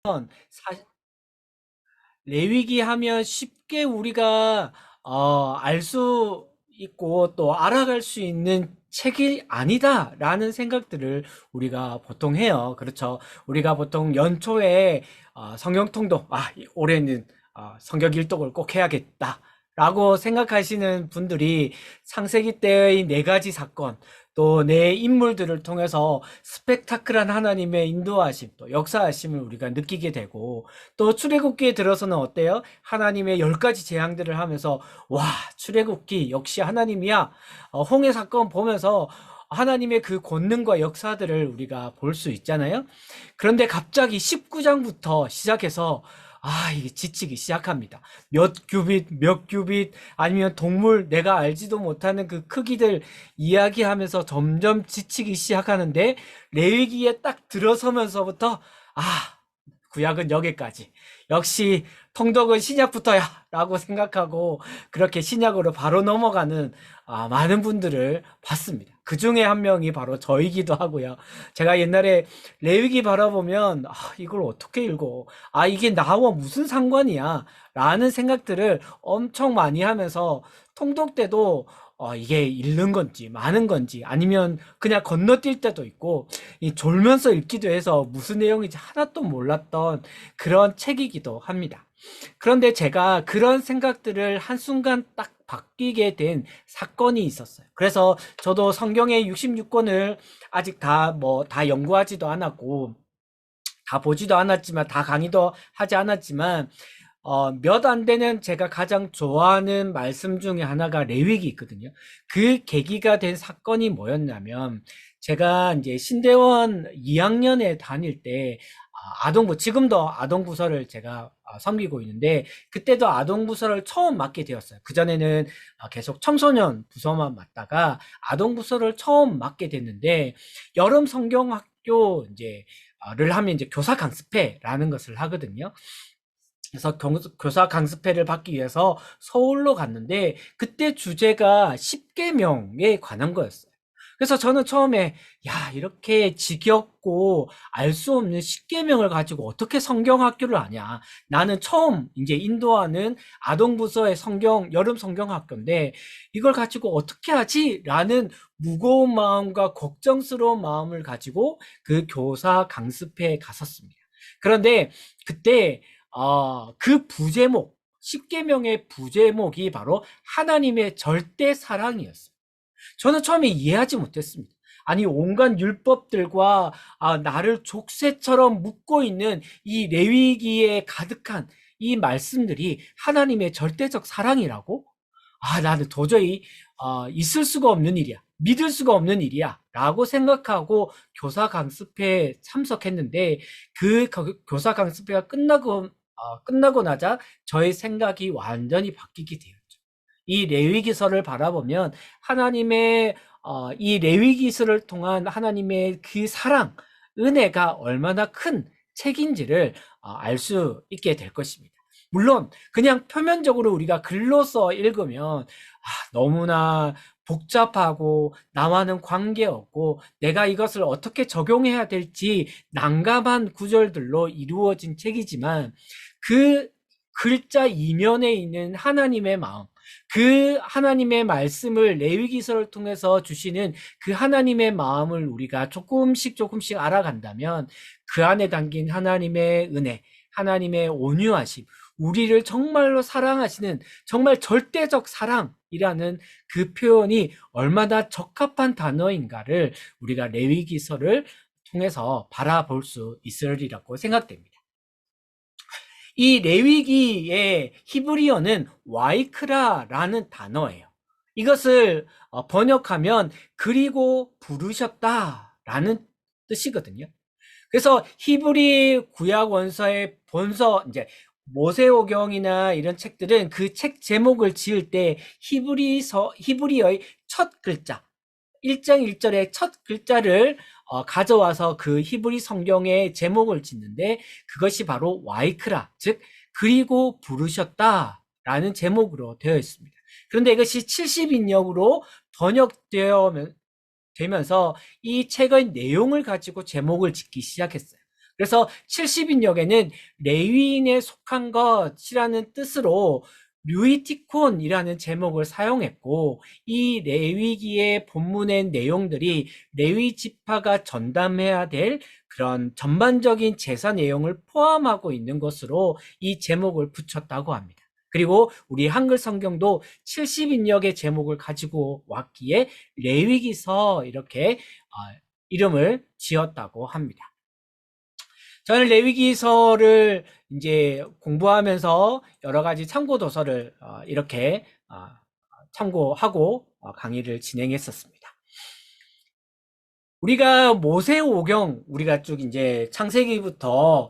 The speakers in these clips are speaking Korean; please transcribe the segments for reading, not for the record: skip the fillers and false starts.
사실 레위기 하면 쉽게 우리가 알 수 있고 또 알아갈 수 있는 책이 아니다라는 생각들을 우리가 보통 해요. 그렇죠. 우리가 보통 연초에 성경 통독, 올해는 성경 일독을 꼭 해야겠다라고 생각하시는 분들이 창세기 때의 네 가지 사건, 또 내 인물들을 통해서 스펙타클한 하나님의 인도하심, 또 역사하심을 우리가 느끼게 되고, 또 출애굽기에 들어서는 어때요? 하나님의 10가지 재앙들을 하면서 와, 출애굽기 역시 하나님이야. 홍해 사건 보면서 하나님의 그 권능과 역사들을 우리가 볼 수 있잖아요. 그런데 갑자기 19장부터 시작해서 이게 지치기 시작합니다. 몇 규빗, 몇 규빗, 아니면 동물, 내가 알지도 못하는 그 크기들 이야기하면서 점점 지치기 시작하는데, 레위기에 딱 들어서면서부터, 구약은 여기까지. 역시 통독은 신약부터야 라고 생각하고 그렇게 신약으로 바로 넘어가는 많은 분들을 봤습니다. 그 중에 한 명이 바로 저이기도 하고요. 제가 옛날에 레위기 바라보면 이걸 어떻게 읽어? 이게 나와 무슨 상관이야? 라는 생각들을 엄청 많이 하면서 통독 때도 이게 읽는 건지 많은 건지 아니면 그냥 건너뛸 때도 있고 이 졸면서 읽기도 해서 무슨 내용인지 하나도 몰랐던 그런 책이기도 합니다. 그런데 제가 그런 생각들을 한순간 딱 바뀌게 된 사건이 있었어요. 그래서 저도 성경의 66권을 아직 다 연구하지도 않았고, 다 보지도 않았지만, 다 강의도 하지 않았지만, 몇 안 되는 제가 가장 좋아하는 말씀 중에 하나가 레위기 있거든요. 그 계기가 된 사건이 뭐였냐면, 제가 이제 신대원 2학년에 다닐 때, 지금도 아동부서를 제가 섬기고 있는데, 그때도 아동부서를 처음 맡게 되었어요. 그전에는 계속 청소년 부서만 맡다가 아동부서를 처음 맡게 됐는데, 여름 성경학교 를 하면 이제 교사 강습회라는 것을 하거든요. 그래서 교사 강습회를 받기 위해서 서울로 갔는데 그때 주제가 10계명에 관한 거였어요. 그래서 저는 처음에 이렇게 지겹고 알 수 없는 10계명을 가지고 어떻게 성경학교를 하냐. 나는 처음 이제 인도하는 아동부서의 여름 성경학교인데 이걸 가지고 어떻게 하지? 라는 무거운 마음과 걱정스러운 마음을 가지고 그 교사 강습회에 갔었습니다. 그런데 그때 그 부제목, 10계명의 부제목이 바로 하나님의 절대 사랑이었어요. 저는 처음에 이해하지 못했습니다. 아니, 온갖 율법들과 나를 족쇄처럼 묶고 있는 이 레위기에 가득한 이 말씀들이 하나님의 절대적 사랑이라고? 나는 도저히 있을 수가 없는 일이야. 믿을 수가 없는 일이야. 라고 생각하고 교사 강습회에 참석했는데 그 교사 강습회가 끝나고 나자 저의 생각이 완전히 바뀌게 되었죠. 이 레위기서를 바라보면 하나님의 이 레위기서를 통한 하나님의 그 사랑, 은혜가 얼마나 큰 책인지를 알 수 있게 될 것입니다. 물론 그냥 표면적으로 우리가 글로써 읽으면 너무나 복잡하고 나와는 관계없고 내가 이것을 어떻게 적용해야 될지 난감한 구절들로 이루어진 책이지만 그 글자 이면에 있는 하나님의 마음, 그 하나님의 말씀을 레위기서를 통해서 주시는 그 하나님의 마음을 우리가 조금씩 알아간다면 그 안에 담긴 하나님의 은혜, 하나님의 온유하심, 우리를 정말로 사랑하시는 정말 절대적 사랑이라는 그 표현이 얼마나 적합한 단어인가를 우리가 레위기서를 통해서 바라볼 수 있으리라고 생각됩니다. 이 레위기의 히브리어는 와이크라라는 단어예요. 이것을 번역하면 그리고 부르셨다라는 뜻이거든요. 그래서 히브리 구약 원서의 본서 이제 모세오경이나 이런 책들은 그 책 제목을 지을 때 히브리어의 첫 글자 1장 1절의 첫 글자를 가져와서 그 히브리 성경의 제목을 짓는데 그것이 바로 와이크라, 즉 그리고 부르셨다라는 제목으로 되어 있습니다. 그런데 이것이 70인역으로 번역되면서 이 책의 내용을 가지고 제목을 짓기 시작했어요. 그래서 70인역에는 레위인에 속한 것이라는 뜻으로 류이티콘이라는 제목을 사용했고, 이 레위기의 본문의 내용들이 레위 지파가 전담해야 될 그런 전반적인 제사 내용을 포함하고 있는 것으로 이 제목을 붙였다고 합니다. 그리고 우리 한글 성경도 70인역의 제목을 가지고 왔기에 레위기서 이렇게 이름을 지었다고 합니다. 저는 레위기서를 이제 공부하면서 여러 가지 참고 도서를 이렇게 참고하고 강의를 진행했었습니다. 우리가 모세오경, 우리가 쭉 이제 창세기부터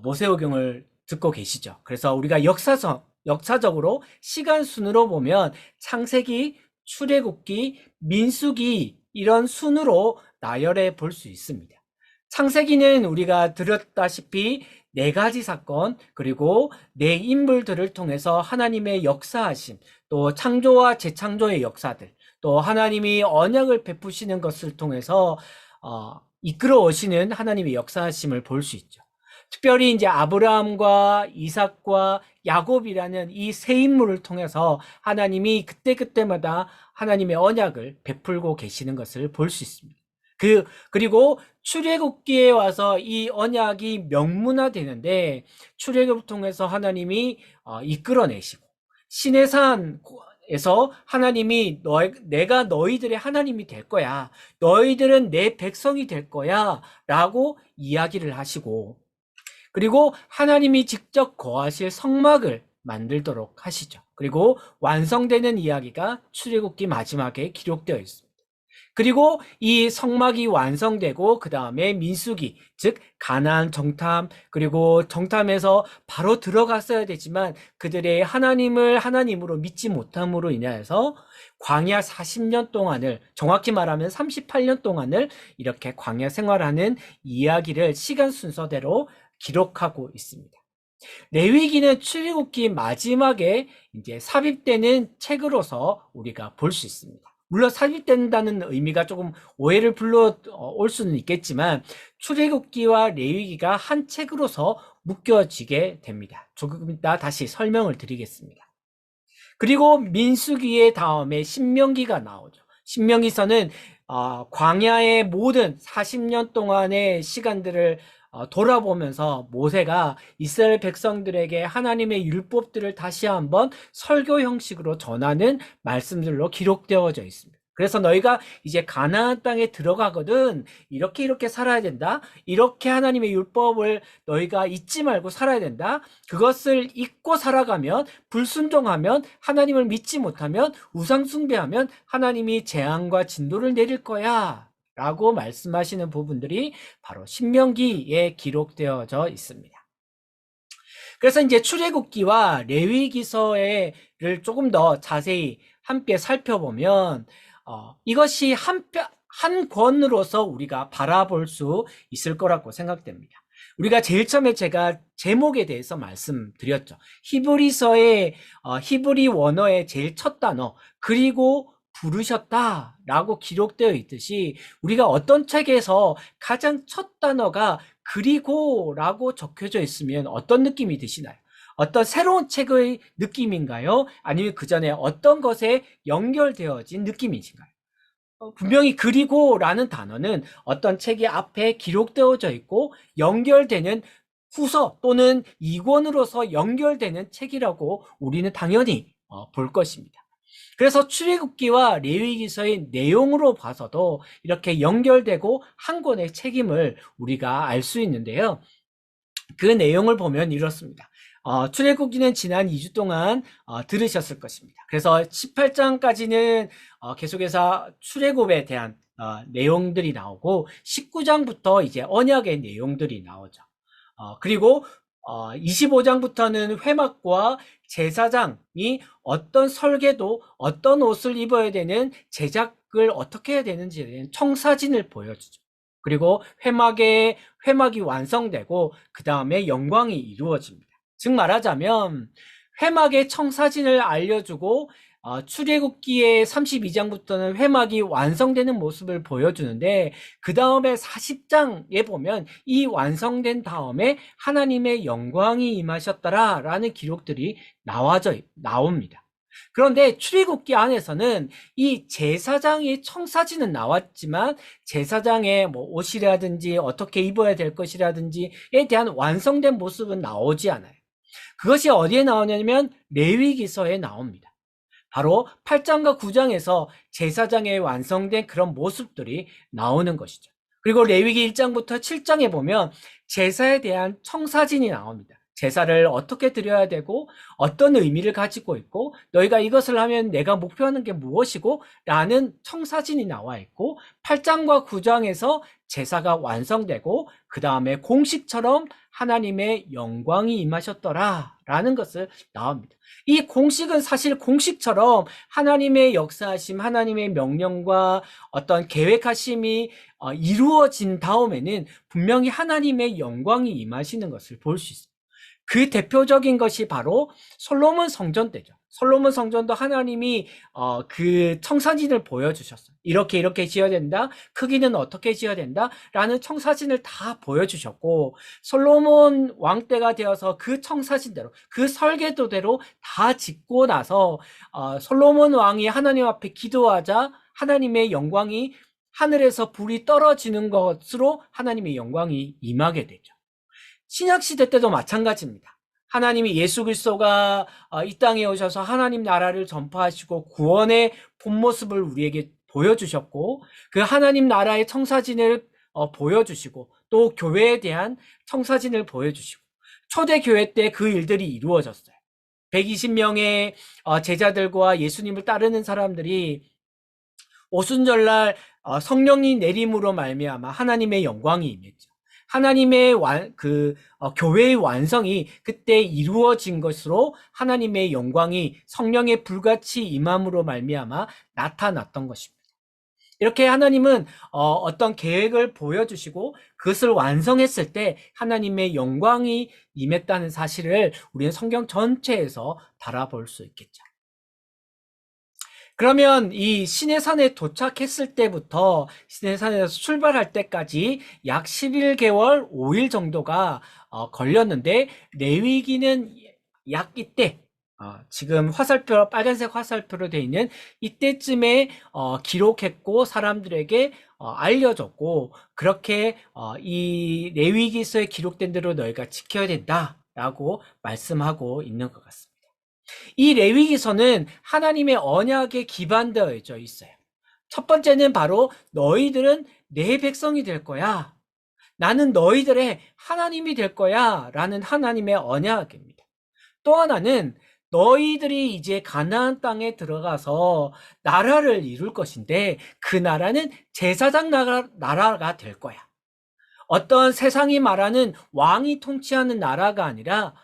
모세오경을 듣고 계시죠. 그래서 우리가 역사적으로 시간 순으로 보면 창세기, 출애굽기, 민수기 이런 순으로 나열해 볼 수 있습니다. 창세기는 우리가 들었다시피 네 가지 사건, 그리고 네 인물들을 통해서 하나님의 역사하심, 또 창조와 재창조의 역사들, 또 하나님이 언약을 베푸시는 것을 통해서 이끌어 오시는 하나님의 역사하심을 볼 수 있죠. 특별히 이제 아브라함과 이삭과 야곱이라는 이 세 인물을 통해서 하나님이 그때그때마다 하나님의 언약을 베풀고 계시는 것을 볼 수 있습니다. 그리고 출애굽기에 와서 이 언약이 명문화되는데, 출애굽을 통해서 하나님이 이끌어내시고, 시내산에서 하나님이 내가 너희들의 하나님이 될 거야, 너희들은 내 백성이 될 거야 라고 이야기를 하시고, 그리고 하나님이 직접 거하실 성막을 만들도록 하시죠. 그리고 완성되는 이야기가 출애굽기 마지막에 기록되어 있습니다. 그리고 이 성막이 완성되고 그 다음에 민수기, 즉 가나안 정탐, 그리고 정탐에서 바로 들어갔어야 되지만 그들의 하나님을 하나님으로 믿지 못함으로 인하여서 광야 40년 동안을, 정확히 말하면 38년 동안을 이렇게 광야 생활하는 이야기를 시간 순서대로 기록하고 있습니다. 레위기는 출애굽기 마지막에 이제 삽입되는 책으로서 우리가 볼 수 있습니다. 물론 삽입된다는 의미가 조금 오해를 불러올 수는 있겠지만 출애굽기와 레위기가 한 책으로서 묶여지게 됩니다. 조금 이따 다시 설명을 드리겠습니다. 그리고 민수기의 다음에 신명기가 나오죠. 신명기서는 광야의 모든 40년 동안의 시간들을 돌아보면서 모세가 이스라엘 백성들에게 하나님의 율법들을 다시 한번 설교 형식으로 전하는 말씀들로 기록되어져 있습니다. 그래서 너희가 이제 가나안 땅에 들어가거든 이렇게 살아야 된다. 이렇게 하나님의 율법을 너희가 잊지 말고 살아야 된다. 그것을 잊고 살아가면, 불순종하면, 하나님을 믿지 못하면, 우상 숭배하면 하나님이 재앙과 진노를 내릴 거야 라고 말씀하시는 부분들이 바로 신명기에 기록되어져 있습니다. 그래서 이제 출애굽기와 레위기서를 조금 더 자세히 함께 살펴보면 이것이 한 권으로서 우리가 바라볼 수 있을 거라고 생각됩니다. 우리가 제일 처음에 제가 제목에 대해서 말씀드렸죠. 히브리서의 히브리 원어의 제일 첫 단어, 그리고 부르셨다라고 기록되어 있듯이 우리가 어떤 책에서 가장 첫 단어가 그리고라고 적혀져 있으면 어떤 느낌이 드시나요? 어떤 새로운 책의 느낌인가요? 아니면 그 전에 어떤 것에 연결되어진 느낌이신가요? 분명히 그리고라는 단어는 어떤 책이 앞에 기록되어져 있고 연결되는 후서 또는 이권으로서 연결되는 책이라고 우리는 당연히 볼 것입니다. 그래서 출애굽기와 레위기서의 내용으로 봐서도 이렇게 연결되고 한 권의 책임을 우리가 알 수 있는데요. 그 내용을 보면 이렇습니다. 출애굽기는 지난 2주 동안 들으셨을 것입니다. 그래서 18장까지는 계속해서 출애굽에 대한 내용들이 나오고 19장부터 이제 언약의 내용들이 나오죠. 그리고 25장부터는 회막과 제사장이 어떤 설계도, 어떤 옷을 입어야 되는, 제작을 어떻게 해야 되는지에 대한 청사진을 보여주죠. 그리고 회막이 완성되고 그 다음에 영광이 이루어집니다. 즉 말하자면 회막의 청사진을 알려주고 출애굽기의 32장부터는 회막이 완성되는 모습을 보여주는데 그 다음에 40장에 보면 이 완성된 다음에 하나님의 영광이 임하셨더라 라는 기록들이 나옵니다. 그런데 출애굽기 안에서는 이 제사장의 청사진은 나왔지만 제사장의 뭐 옷이라든지 어떻게 입어야 될 것이라든지에 대한 완성된 모습은 나오지 않아요. 그것이 어디에 나오냐면 레위기서에 나옵니다. 바로 8장과 9장에서 제사장의 완성된 그런 모습들이 나오는 것이죠. 그리고 레위기 1장부터 7장에 보면 제사에 대한 청사진이 나옵니다. 제사를 어떻게 드려야 되고 어떤 의미를 가지고 있고 너희가 이것을 하면 내가 목표하는 게 무엇이고 라는 청사진이 나와 있고 8장과 9장에서 제사가 완성되고 그 다음에 공식처럼 하나님의 영광이 임하셨더라 라는 것을 나옵니다. 이 공식은 사실 공식처럼 하나님의 역사하심, 하나님의 명령과 어떤 계획하심이 이루어진 다음에는 분명히 하나님의 영광이 임하시는 것을 볼 수 있어요. 그 대표적인 것이 바로 솔로몬 성전 때죠. 솔로몬 성전도 하나님이 그 청사진을 보여주셨어요. 이렇게 지어야 된다. 크기는 어떻게 지어야 된다. 라는 청사진을 다 보여주셨고 솔로몬 왕 때가 되어서 그 청사진대로 그 설계도대로 다 짓고 나서 솔로몬 왕이 하나님 앞에 기도하자 하나님의 영광이 하늘에서 불이 떨어지는 것으로 하나님의 영광이 임하게 되죠. 신약시대 때도 마찬가지입니다. 하나님이 예수 그리스도가 이 땅에 오셔서 하나님 나라를 전파하시고 구원의 본 모습을 우리에게 보여주셨고 그 하나님 나라의 청사진을 보여주시고 또 교회에 대한 청사진을 보여주시고 초대교회 때 그 일들이 이루어졌어요. 120명의 제자들과 예수님을 따르는 사람들이 오순절날 성령이 내림으로 말미암아 하나님의 영광이 임했죠. 하나님의 교회의 완성이 그때 이루어진 것으로 하나님의 영광이 성령의 불같이 임함으로 말미암아 나타났던 것입니다. 이렇게 하나님은 어떤 계획을 보여주시고 그것을 완성했을 때 하나님의 영광이 임했다는 사실을 우리는 성경 전체에서 바라볼 수 있겠죠. 그러면 이 시내산에 도착했을 때부터 시내산에서 출발할 때까지 약 11개월 5일 정도가 걸렸는데 레위기는 약 이때 지금 화살표 빨간색 화살표로 되어 있는 이때쯤에 기록했고 사람들에게 알려졌고 그렇게 이 레위기서에 기록된 대로 너희가 지켜야 된다라고 말씀하고 있는 것 같습니다. 이 레위기서는 하나님의 언약에 기반되어 있어요. 첫 번째는 바로 너희들은 내 백성이 될 거야. 나는 너희들의 하나님이 될 거야. 라는 하나님의 언약입니다. 또 하나는 너희들이 이제 가나안 땅에 들어가서 나라를 이룰 것인데 그 나라는 제사장 나라가 될 거야. 어떤 세상이 말하는 왕이 통치하는 나라가 아니라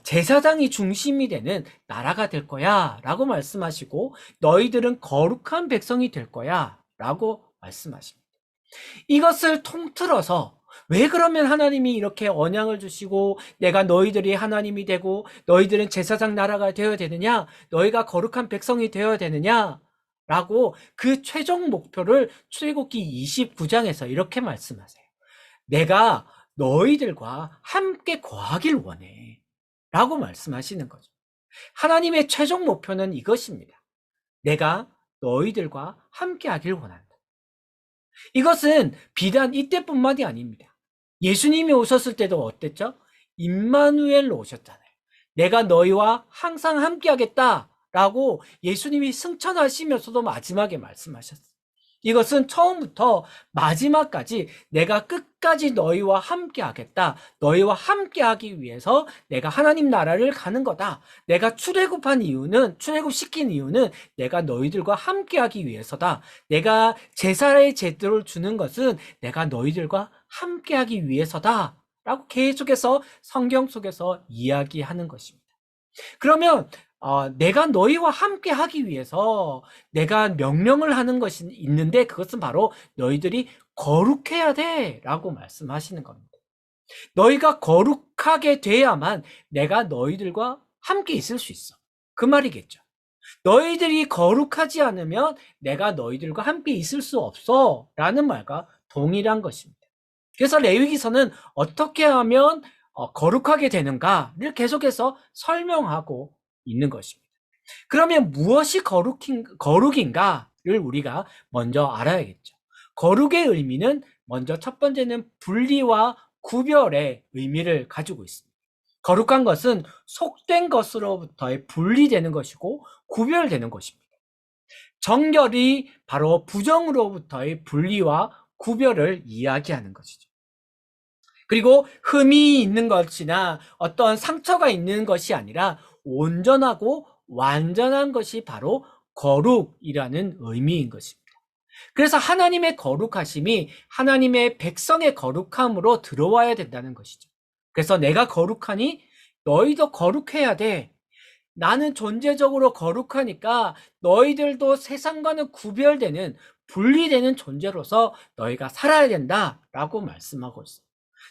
제사장이 중심이 되는 나라가 될 거야 라고 말씀하시고 너희들은 거룩한 백성이 될 거야 라고 말씀하십니다. 이것을 통틀어서 왜 그러면 하나님이 이렇게 언약을 주시고 내가 너희들이 하나님이 되고 너희들은 제사장 나라가 되어야 되느냐 너희가 거룩한 백성이 되어야 되느냐 라고 그 최종 목표를 출애굽기 29장에서 이렇게 말씀하세요. 내가 너희들과 함께 거하길 원해 라고 말씀하시는 거죠. 하나님의 최종 목표는 이것입니다. 내가 너희들과 함께 하길 원한다. 이것은 비단 이때뿐만이 아닙니다. 예수님이 오셨을 때도 어땠죠? 임마누엘로 오셨잖아요. 내가 너희와 항상 함께 하겠다라고 예수님이 승천하시면서도 마지막에 말씀하셨어요. 이것은 처음부터 마지막까지 내가 끝까지 너희와 함께 하겠다. 너희와 함께 하기 위해서 내가 하나님 나라를 가는 거다. 내가 출애굽시킨 이유는 내가 너희들과 함께 하기 위해서다. 내가 제사의 제도를 주는 것은 내가 너희들과 함께 하기 위해서다. 라고 계속해서 성경 속에서 이야기하는 것입니다. 그러면 내가 너희와 함께 하기 위해서 내가 명령을 하는 것이 있는데 그것은 바로 너희들이 거룩해야 돼 라고 말씀하시는 겁니다. 너희가 거룩하게 돼야만 내가 너희들과 함께 있을 수 있어. 그 말이겠죠. 너희들이 거룩하지 않으면 내가 너희들과 함께 있을 수 없어 라는 말과 동일한 것입니다. 그래서 레위기서는 어떻게 하면 거룩하게 되는가를 계속해서 설명하고 있는 것입니다. 그러면 무엇이 거룩인가를 우리가 먼저 알아야겠죠. 거룩의 의미는 먼저 첫 번째는 분리와 구별의 의미를 가지고 있습니다. 거룩한 것은 속된 것으로부터의 분리되는 것이고 구별되는 것입니다. 정결이 바로 부정으로부터의 분리와 구별을 이야기하는 것이죠. 그리고 흠이 있는 것이나 어떤 상처가 있는 것이 아니라 온전하고 완전한 것이 바로 거룩이라는 의미인 것입니다. 그래서 하나님의 거룩하심이 하나님의 백성의 거룩함으로 들어와야 된다는 것이죠. 그래서 내가 거룩하니 너희도 거룩해야 돼. 나는 존재적으로 거룩하니까 너희들도 세상과는 구별되는 분리되는 존재로서 너희가 살아야 된다라고 말씀하고 있어요.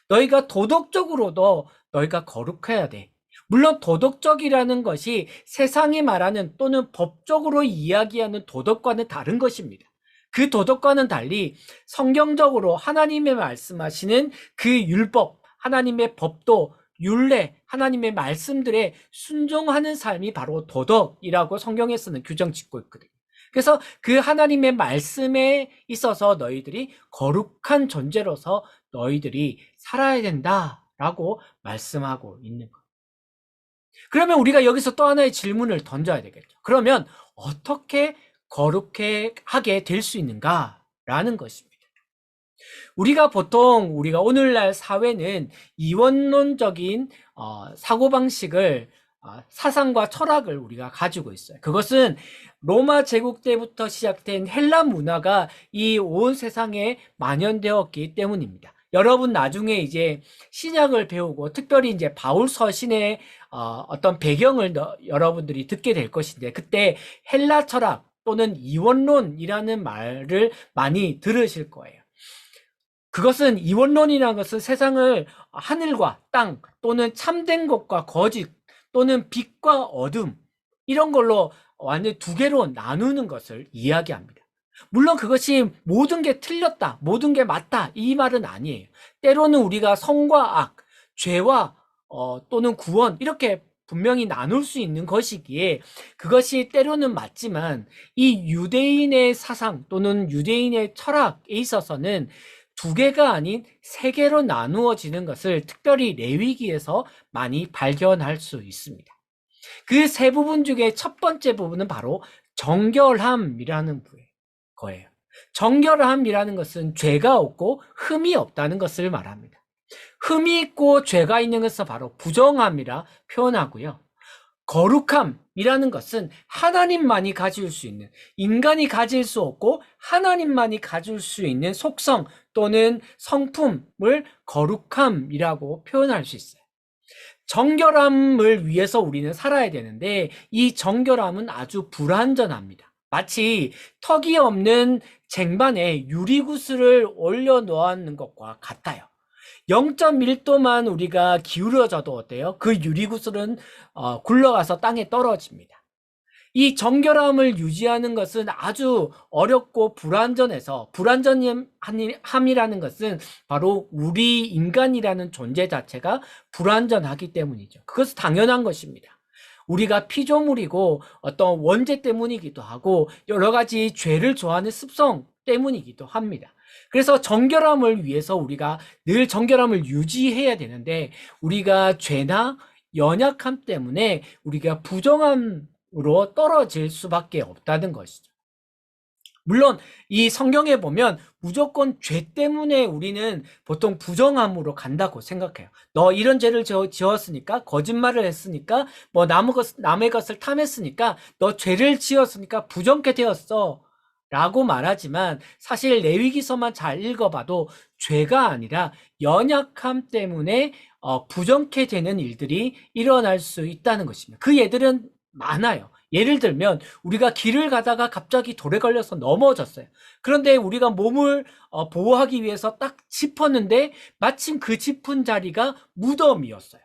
너희가 도덕적으로도 너희가 거룩해야 돼. 물론 도덕적이라는 것이 세상이 말하는 또는 법적으로 이야기하는 도덕과는 다른 것입니다. 그 도덕과는 달리 성경적으로 하나님의 말씀하시는 그 율법, 하나님의 법도 율례, 하나님의 말씀들에 순종하는 삶이 바로 도덕이라고 성경에서는 규정 짓고 있거든요. 그래서 그 하나님의 말씀에 있어서 너희들이 거룩한 존재로서 너희들이 살아야 된다라고 말씀하고 있는 거예요. 그러면 우리가 여기서 또 하나의 질문을 던져야 되겠죠. 그러면 어떻게 거룩해 하게 될 수 있는가라는 것입니다. 우리가 오늘날 사회는 이원론적인 사고방식을 사상과 철학을 우리가 가지고 있어요. 그것은 로마 제국 때부터 시작된 헬라 문화가 이 온 세상에 만연되었기 때문입니다. 여러분 나중에 이제 신약을 배우고 특별히 이제 바울 서신의 어떤 배경을 여러분들이 듣게 될 것인데 그때 헬라 철학 또는 이원론이라는 말을 많이 들으실 거예요. 그것은 이원론이라는 것은 세상을 하늘과 땅 또는 참된 것과 거짓 또는 빛과 어둠 이런 걸로 완전 두 개로 나누는 것을 이야기합니다. 물론 그것이 모든 게 틀렸다, 모든 게 맞다 이 말은 아니에요. 때로는 우리가 선과 악, 죄와 또는 구원 이렇게 분명히 나눌 수 있는 것이기에 그것이 때로는 맞지만 이 유대인의 사상 또는 유대인의 철학에 있어서는 두 개가 아닌 세 개로 나누어지는 것을 특별히 레위기에서 많이 발견할 수 있습니다. 그 세 부분 중에 첫 번째 부분은 바로 정결함이라는 거예요. 정결함이라는 것은 죄가 없고 흠이 없다는 것을 말합니다. 흠이 있고 죄가 있는 것은 바로 부정함이라 표현하고요. 거룩함이라는 것은 하나님만이 가질 수 있는, 인간이 가질 수 없고 하나님만이 가질 수 있는 속성 또는 성품을 거룩함이라고 표현할 수 있어요. 정결함을 위해서 우리는 살아야 되는데 이 정결함은 아주 불완전합니다. 마치 턱이 없는 쟁반에 유리구슬을 올려놓는 것과 같아요. 0.1도만 우리가 기울여져도 어때요? 그 유리구슬은 굴러가서 땅에 떨어집니다. 이 정결함을 유지하는 것은 아주 어렵고 불완전해서 불완전함이라는 것은 바로 우리 인간이라는 존재 자체가 불완전하기 때문이죠. 그것은 당연한 것입니다. 우리가 피조물이고 어떤 원죄 때문이기도 하고 여러 가지 죄를 좋아하는 습성 때문이기도 합니다. 그래서 정결함을 위해서 우리가 늘 정결함을 유지해야 되는데 우리가 죄나 연약함 때문에 우리가 부정함으로 떨어질 수밖에 없다는 것이죠. 물론 이 성경에 보면 무조건 죄 때문에 우리는 보통 부정함으로 간다고 생각해요. 너 이런 죄를 지었으니까, 거짓말을 했으니까, 뭐 남의 것을 탐했으니까, 너 죄를 지었으니까 부정케 되었어 라고 말하지만 사실 레위기서만 잘 읽어봐도 죄가 아니라 연약함 때문에 부정케 되는 일들이 일어날 수 있다는 것입니다. 그 예들은 많아요. 예를 들면 우리가 길을 가다가 갑자기 돌에 걸려서 넘어졌어요. 그런데 우리가 몸을 보호하기 위해서 딱 짚었는데 마침 그 짚은 자리가 무덤이었어요.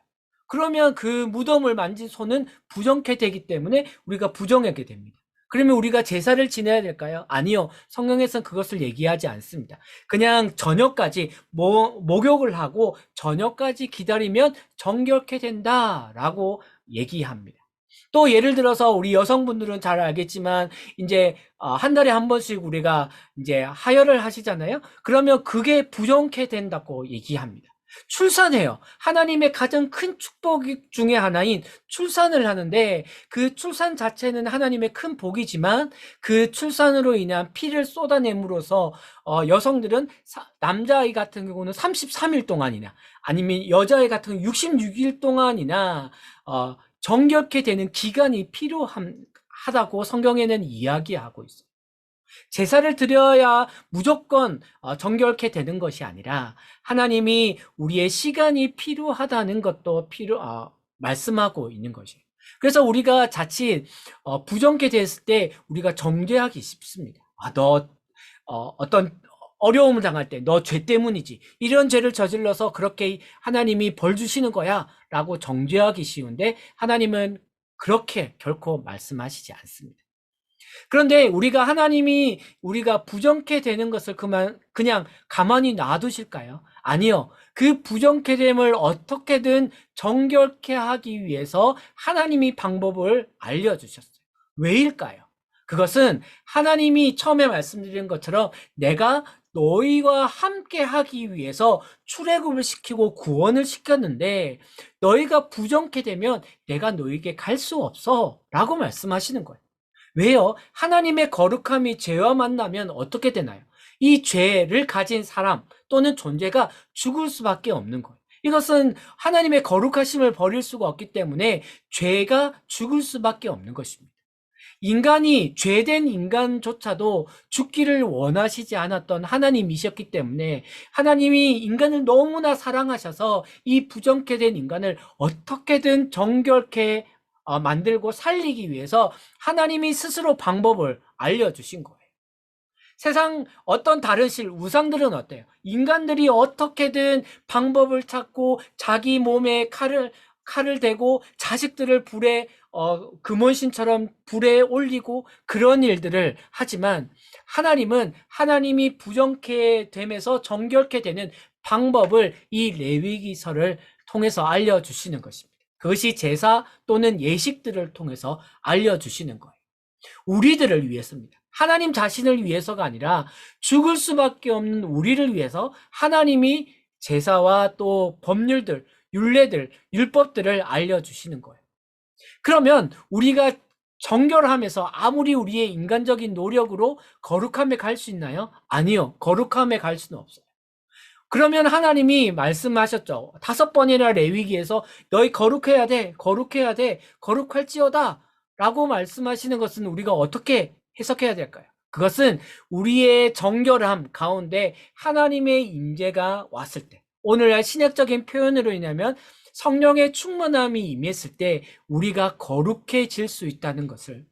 그러면 그 무덤을 만진 손은 부정케 되기 때문에 우리가 부정하게 됩니다. 그러면 우리가 제사를 지내야 될까요? 아니요. 성경에서는 그것을 얘기하지 않습니다. 그냥 저녁까지 목욕을 하고 저녁까지 기다리면 정결케 된다라고 얘기합니다. 또 예를 들어서 우리 여성분들은 잘 알겠지만 이제 한 달에 한 번씩 우리가 이제 하혈을 하시잖아요. 그러면 그게 부정케 된다고 얘기합니다. 출산해요. 하나님의 가장 큰 축복 중에 하나인 출산을 하는데 그 출산 자체는 하나님의 큰 복이지만 그 출산으로 인한 피를 쏟아냄으로써 여성들은 남자아이 같은 경우는 33일 동안이나 아니면 여자아이 같은 경우 66일 동안이나 정결케 되는 기간이 필요하다고 성경에는 이야기하고 있어요. 제사를 드려야 무조건 정결케 되는 것이 아니라 하나님이 우리의 시간이 필요하다는 것도 말씀하고 있는 것이에요. 그래서 우리가 자칫 부정케 됐을 때 우리가 정죄하기 쉽습니다. 너 어떤 어려움을 당할 때 너 죄 때문이지. 이런 죄를 저질러서 그렇게 하나님이 벌 주시는 거야 라고 정죄하기 쉬운데 하나님은 그렇게 결코 말씀하시지 않습니다. 그런데 하나님이 우리가 부정케 되는 것을 그냥 가만히 놔두실까요? 아니요. 그 부정케 됨을 어떻게든 정결케 하기 위해서 하나님이 방법을 알려주셨어요. 왜일까요? 그것은 하나님이 처음에 말씀드린 것처럼 내가 너희와 함께 하기 위해서 출애굽을 시키고 구원을 시켰는데 너희가 부정케 되면 내가 너희에게 갈 수 없어 라고 말씀하시는 거예요. 왜요? 하나님의 거룩함이 죄와 만나면 어떻게 되나요? 이 죄를 가진 사람 또는 존재가 죽을 수밖에 없는 거예요. 이것은 하나님의 거룩하심을 버릴 수가 없기 때문에 죄가 죽을 수밖에 없는 것입니다. 인간이 죄된 인간조차도 죽기를 원하시지 않았던 하나님이셨기 때문에 하나님이 인간을 너무나 사랑하셔서 이 부정케 된 인간을 어떻게든 정결케 만들고 살리기 위해서 하나님이 스스로 방법을 알려주신 거예요. 세상 어떤 다른 우상들은 어때요? 인간들이 어떻게든 방법을 찾고 자기 몸에 칼을 대고 자식들을 불에 금원신처럼 불에 올리고 그런 일들을 하지만 하나님은 하나님이 부정케 됨에서 정결케 되는 방법을 이 레위기서를 통해서 알려주시는 것입니다. 그것이 제사 또는 예식들을 통해서 알려주시는 거예요. 우리들을 위해서입니다. 하나님 자신을 위해서가 아니라 죽을 수밖에 없는 우리를 위해서 하나님이 제사와 또 법률들, 율례들, 율법들을 알려주시는 거예요. 그러면 우리가 정결함에서 아무리 우리의 인간적인 노력으로 거룩함에 갈 수 있나요? 아니요. 거룩함에 갈 수는 없어요. 그러면 하나님이 말씀하셨죠. 5번이나 레위기에서 너희 거룩해야 돼, 거룩해야 돼, 거룩할지어다 라고 말씀하시는 것은 우리가 어떻게 해석해야 될까요? 그것은 우리의 정결함 가운데 하나님의 임재가 왔을 때, 오늘날 신약적인 표현으로 인하면 성령의 충만함이 임했을 때 우리가 거룩해질 수 있다는 것을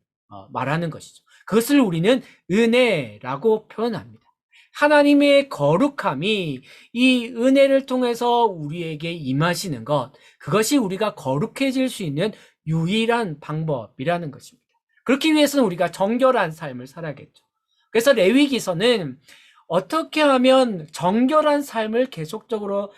말하는 것이죠. 그것을 우리는 은혜라고 표현합니다. 하나님의 거룩함이 이 은혜를 통해서 우리에게 임하시는 것, 그것이 우리가 거룩해질 수 있는 유일한 방법이라는 것입니다. 그렇기 위해서는 우리가 정결한 삶을 살아야겠죠. 그래서 레위기서는 어떻게 하면 정결한 삶을 계속적으로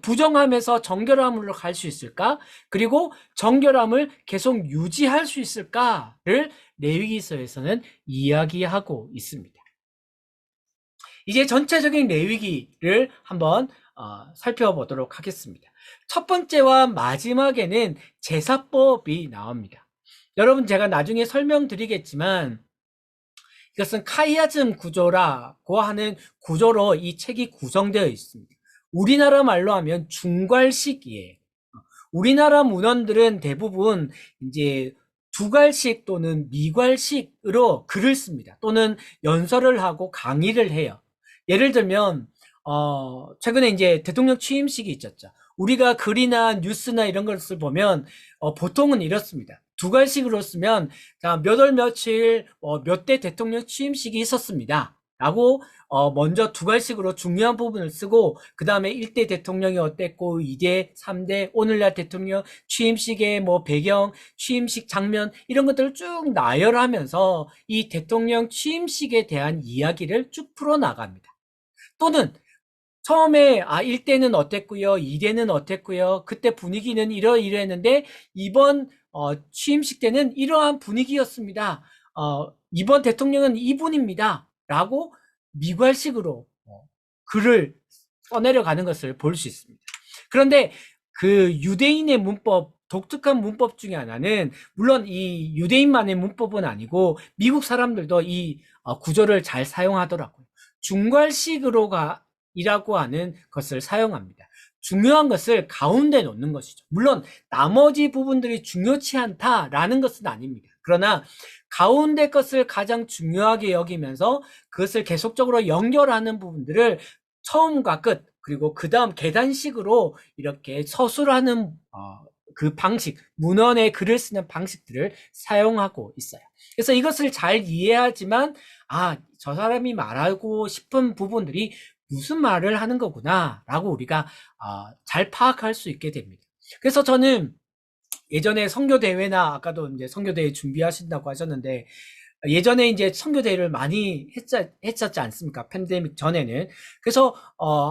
부정함에서 정결함으로 갈 수 있을까? 그리고 정결함을 계속 유지할 수 있을까를 레위기서에서는 이야기하고 있습니다. 이제 전체적인 레위기를 한번 살펴보도록 하겠습니다. 첫 번째와 마지막에는 제사법이 나옵니다. 여러분 제가 나중에 설명드리겠지만 이것은 카이아즘 구조라고 하는 구조로 이 책이 구성되어 있습니다. 우리나라 말로 하면 중괄식이에요. 우리나라 문헌들은 대부분 이제 두괄식 또는 미괄식으로 글을 씁니다. 또는 연설을 하고 강의를 해요. 예를 들면 최근에 이제 대통령 취임식이 있었죠. 우리가 글이나 뉴스나 이런 것을 보면 보통은 이렇습니다. 두괄식으로 쓰면 몇 월 며칠 몇 대 대통령 취임식이 있었습니다. 라고 먼저 두 갈씩으로 중요한 부분을 쓰고 그 다음에 1대 대통령이 어땠고 2대, 3대, 오늘날 대통령 취임식의 뭐 배경, 취임식 장면 이런 것들을 쭉 나열하면서 이 대통령 취임식에 대한 이야기를 쭉 풀어나갑니다. 또는 처음에 1대는 어땠고요, 2대는 어땠고요, 그때 분위기는 이러이러했는데 이번 취임식 때는 이러한 분위기였습니다. 이번 대통령은 이분입니다. 라고 미괄식으로 글을 써내려가는 것을 볼 수 있습니다. 그런데 그 유대인의 문법, 독특한 문법 중에 하나는 물론 이 유대인만의 문법은 아니고 미국 사람들도 이 구조를 잘 사용하더라고요. 중괄식으로가 이라고 하는 것을 사용합니다. 중요한 것을 가운데 놓는 것이죠. 물론 나머지 부분들이 중요치 않다라는 것은 아닙니다. 그러나 가운데 것을 가장 중요하게 여기면서 그것을 계속적으로 연결하는 부분들을 처음과 끝, 그리고 그 다음 계단식으로 이렇게 서술하는 그 방식, 문헌에 글을 쓰는 방식들을 사용하고 있어요. 그래서 이것을 잘 이해하지만 저 사람이 말하고 싶은 부분들이 무슨 말을 하는 거구나 라고 우리가 잘 파악할 수 있게 됩니다. 그래서 저는 예전에 선교대회나 아까도 이제 선교대회 준비하신다고 하셨는데 예전에 이제 선교대회를 많이 했었지 않습니까? 팬데믹 전에는. 그래서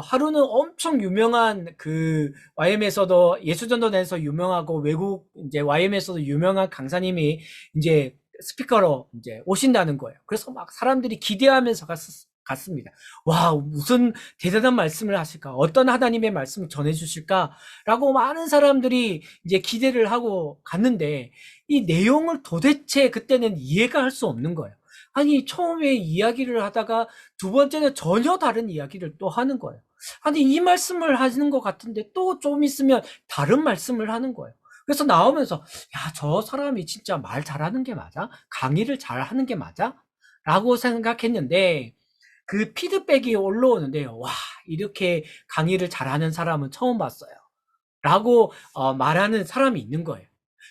하루는 엄청 유명한 그 YM에서도 예수전도단에서 유명하고 외국 이제 YM에서도 유명한 강사님이 이제 스피커로 이제 오신다는 거예요. 그래서 막 사람들이 기대하면서 갔습니다. 와, 무슨 대단한 말씀을 하실까? 어떤 하나님의 말씀을 전해 주실까?라고 많은 사람들이 이제 기대를 하고 갔는데 이 내용을 도대체 그때는 이해가 할 수 없는 거예요. 아니, 처음에 이야기를 하다가 두 번째는 전혀 다른 이야기를 또 하는 거예요. 아니, 이 말씀을 하시는 것 같은데 또 좀 있으면 다른 말씀을 하는 거예요. 그래서 나오면서 야, 저 사람이 진짜 말 잘하는 게 맞아? 강의를 잘하는 게 맞아? 라고 생각했는데 그 피드백이 올라오는데요. 와, 이렇게 강의를 잘하는 사람은 처음 봤어요. 라고 말하는 사람이 있는 거예요.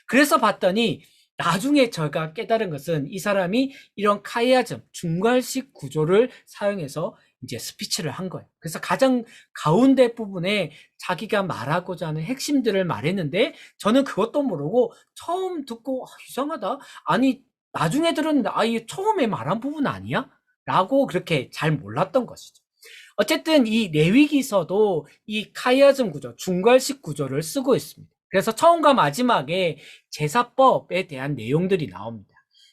그래서 봤더니 나중에 제가 깨달은 것은 이 사람이 이런 카이아즘, 중괄식 구조를 사용해서 이제 스피치를 한 거예요. 그래서 가장 가운데 부분에 자기가 말하고자 하는 핵심들을 말했는데 저는 그것도 모르고 처음 듣고 이상하다. 아니, 나중에 들었는데 이게 처음에 말한 부분 아니야? 라고 그렇게 잘 몰랐던 것이죠. 어쨌든 이 레위기서도 이 카이아즘 구조, 중괄식 구조를 쓰고 있습니다. 그래서 처음과 마지막에 제사법에 대한 내용들이 나옵니다.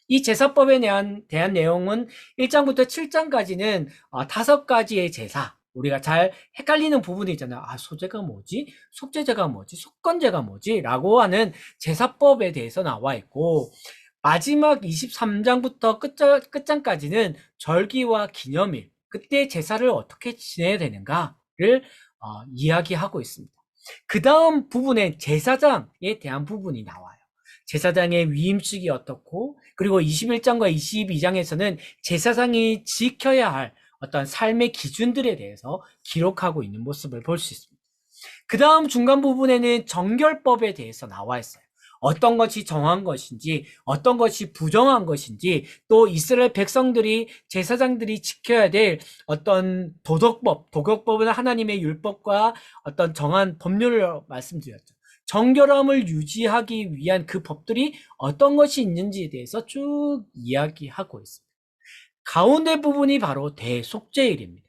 이 제사법에 대한 내용은 1장부터 7장까지는 5가지의 제사, 우리가 잘 헷갈리는 부분이 있잖아요. 소제가 뭐지? 속죄제가 뭐지? 속건제가 뭐지? 라고 하는 제사법에 대해서 나와 있고 마지막 23장부터 끝장까지는 절기와 기념일, 그때 제사를 어떻게 지내야 되는가를 이야기하고 있습니다. 그 다음 부분에 제사장에 대한 부분이 나와요. 제사장의 위임식이 어떻고, 그리고 21장과 22장에서는 제사장이 지켜야 할 어떤 삶의 기준들에 대해서 기록하고 있는 모습을 볼 수 있습니다. 그 다음 중간 부분에는 정결법에 대해서 나와 있어요. 어떤 것이 정한 것인지, 어떤 것이 부정한 것인지, 또 이스라엘 백성들이, 제사장들이 지켜야 될 어떤 도덕법은 하나님의 율법과 어떤 정한 법률을 말씀드렸죠. 정결함을 유지하기 위한 그 법들이 어떤 것이 있는지에 대해서 쭉 이야기하고 있습니다. 가운데 부분이 바로 대속죄일입니다.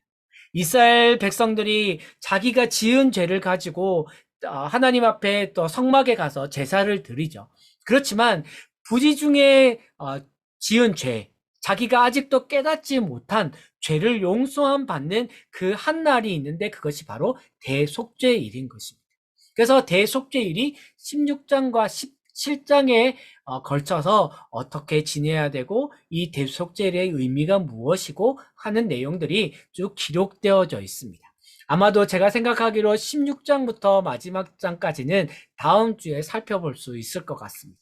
이스라엘 백성들이 자기가 지은 죄를 가지고 하나님 앞에 또 성막에 가서 제사를 드리죠. 그렇지만 부지 중에 지은 죄, 자기가 아직도 깨닫지 못한 죄를 용서함 받는 그 한 날이 있는데 그것이 바로 대속죄일인 것입니다. 그래서 대속죄일이 16장과 17장에 걸쳐서 어떻게 지내야 되고 이 대속죄일의 의미가 무엇이고 하는 내용들이 쭉 기록되어져 있습니다. 아마도 제가 생각하기로 16장부터 마지막 장까지는 다음 주에 살펴볼 수 있을 것 같습니다.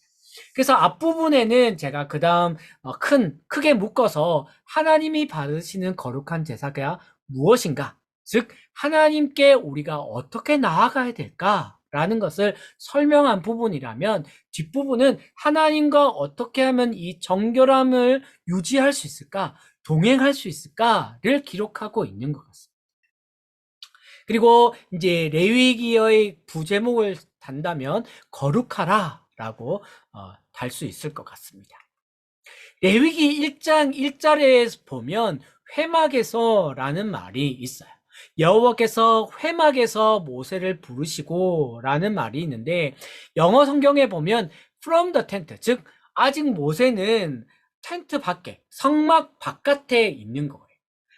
그래서 앞부분에는 제가 그 다음 크게 묶어서 하나님이 받으시는 거룩한 제사가 무엇인가, 즉 하나님께 우리가 어떻게 나아가야 될까라는 것을 설명한 부분이라면 뒷부분은 하나님과 어떻게 하면 이 정결함을 유지할 수 있을까, 동행할 수 있을까를 기록하고 있는 것 같습니다. 그리고 이제 레위기의 부제목을 단다면 거룩하라라고 달 수 있을 것 같습니다. 레위기 1장 1절에 보면 회막에서라는 말이 있어요. 여호와께서 회막에서 모세를 부르시고 라는 말이 있는데, 영어 성경에 보면 from the tent, 즉 아직 모세는 텐트 밖에, 성막 바깥에 있는 거예요.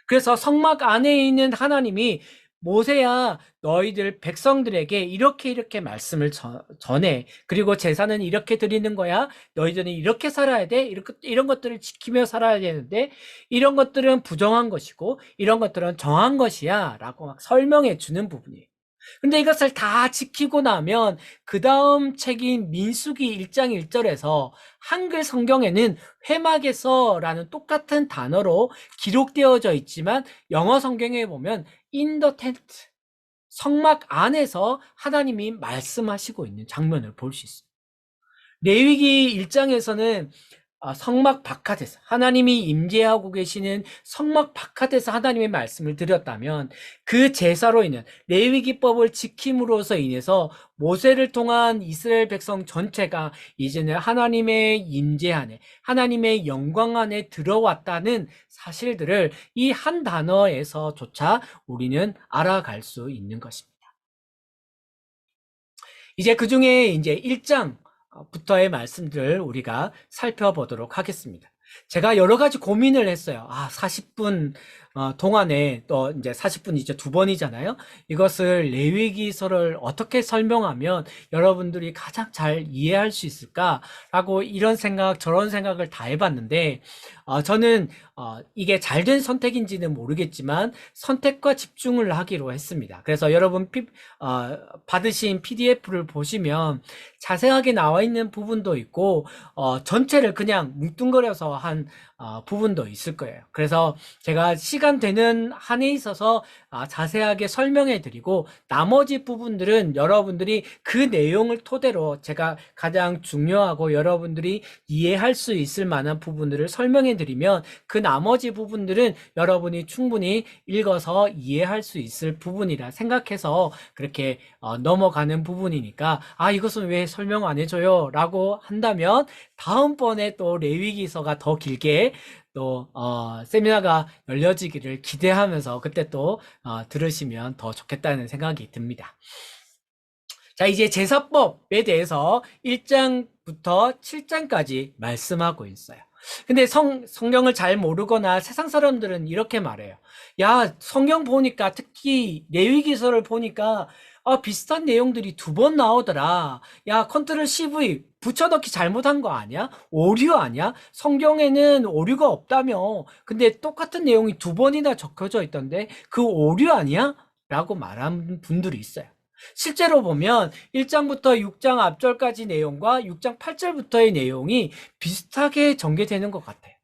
그래서 성막 안에 있는 하나님이 모세야, 너희들 백성들에게 이렇게 말씀을 전해. 그리고 제사는 이렇게 드리는 거야. 너희들은 이렇게 살아야 돼. 이런 것들을 지키며 살아야 되는데, 이런 것들은 부정한 것이고, 이런 것들은 정한 것이야. 라고 막 설명해 주는 부분이에요. 근데 이것을 다 지키고 나면 그 다음 책인 민수기 1장 1절에서 한글 성경에는 회막에서라는 똑같은 단어로 기록되어져 있지만, 영어 성경에 보면 in the tent, 성막 안에서 하나님이 말씀하시고 있는 장면을 볼 수 있어요. 레위기 1장에서는 성막 바깥에서 하나님이 임재하고 계시는 성막 바깥에서 하나님의 말씀을 드렸다면, 그 제사로 인한 레위기법을 지킴으로써 인해서 모세를 통한 이스라엘 백성 전체가 이제는 하나님의 임재 안에, 하나님의 영광 안에 들어왔다는 사실들을 이 한 단어에서조차 우리는 알아갈 수 있는 것입니다. 이제 그 중에 이제 1장부터의 말씀들을 우리가 살펴보도록 하겠습니다. 제가 여러 가지 고민을 했어요. 40분 동안에, 또 이제 40분 이제 두 번이잖아요. 이것을 레위기서를 어떻게 설명하면 여러분들이 가장 잘 이해할 수 있을까라고 이런 생각 저런 생각을 다 해봤는데, 저는 이게 잘된 선택인지는 모르겠지만 선택과 집중을 하기로 했습니다. 그래서 여러분 받으신 PDF를 보시면 자세하게 나와 있는 부분도 있고, 전체를 그냥 뭉뚱그려서 한 부분도 있을 거예요. 그래서 제가 시간 되는 한에 있어서 자세하게 설명해 드리고, 나머지 부분들은 여러분들이 그 내용을 토대로 제가 가장 중요하고 여러분들이 이해할 수 있을 만한 부분들을 설명해 드리면, 그 나머지 부분들은 여러분이 충분히 읽어서 이해할 수 있을 부분이라 생각해서 그렇게 넘어가는 부분이니까, 이것은 왜 설명 안 해줘요? 라고 한다면 다음번에 또 레위기서가 더 길게 또 세미나가 열려지기를 기대하면서 그때 또 들으시면 더 좋겠다는 생각이 듭니다. 자, 이제 제사법에 대해서 1장부터 7장까지 말씀하고 있어요. 근데 성경을 잘 모르거나 세상 사람들은 이렇게 말해요. 야, 성경 보니까, 특히 레위기서를 보니까 비슷한 내용들이 두 번 나오더라. 야, 컨트롤 CV 붙여넣기 잘못한 거 아니야? 오류 아니야? 성경에는 오류가 없다며. 근데 똑같은 내용이 두 번이나 적혀져 있던데 그 오류 아니야? 라고 말하는 분들이 있어요. 실제로 보면 1장부터 6장 앞절까지 내용과 6장 8절부터의 내용이 비슷하게 전개되는 것 같아요.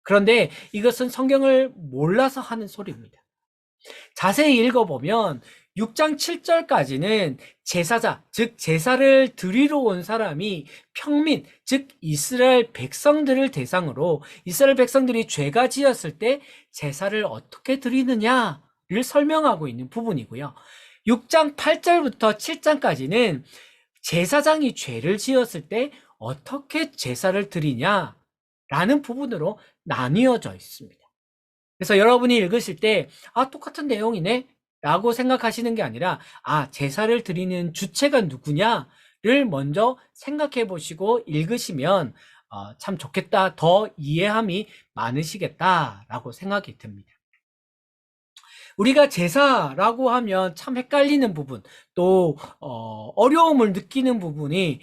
그런데 이것은 성경을 몰라서 하는 소리입니다. 자세히 읽어보면 6장 7절까지는 제사자, 즉 제사를 드리러 온 사람이 평민, 즉 이스라엘 백성들을 대상으로 이스라엘 백성들이 죄가 지었을 때 제사를 어떻게 드리느냐를 설명하고 있는 부분이고요. 6장 8절부터 7장까지는 제사장이 죄를 지었을 때 어떻게 제사를 드리냐라는 부분으로 나뉘어져 있습니다. 그래서 여러분이 읽으실 때 똑같은 내용이네 라고 생각하시는 게 아니라 제사를 드리는 주체가 누구냐를 먼저 생각해 보시고 읽으시면 참 좋겠다, 더 이해함이 많으시겠다라고 생각이 듭니다. 우리가 제사라고 하면 참 헷갈리는 부분, 또 어려움을 느끼는 부분이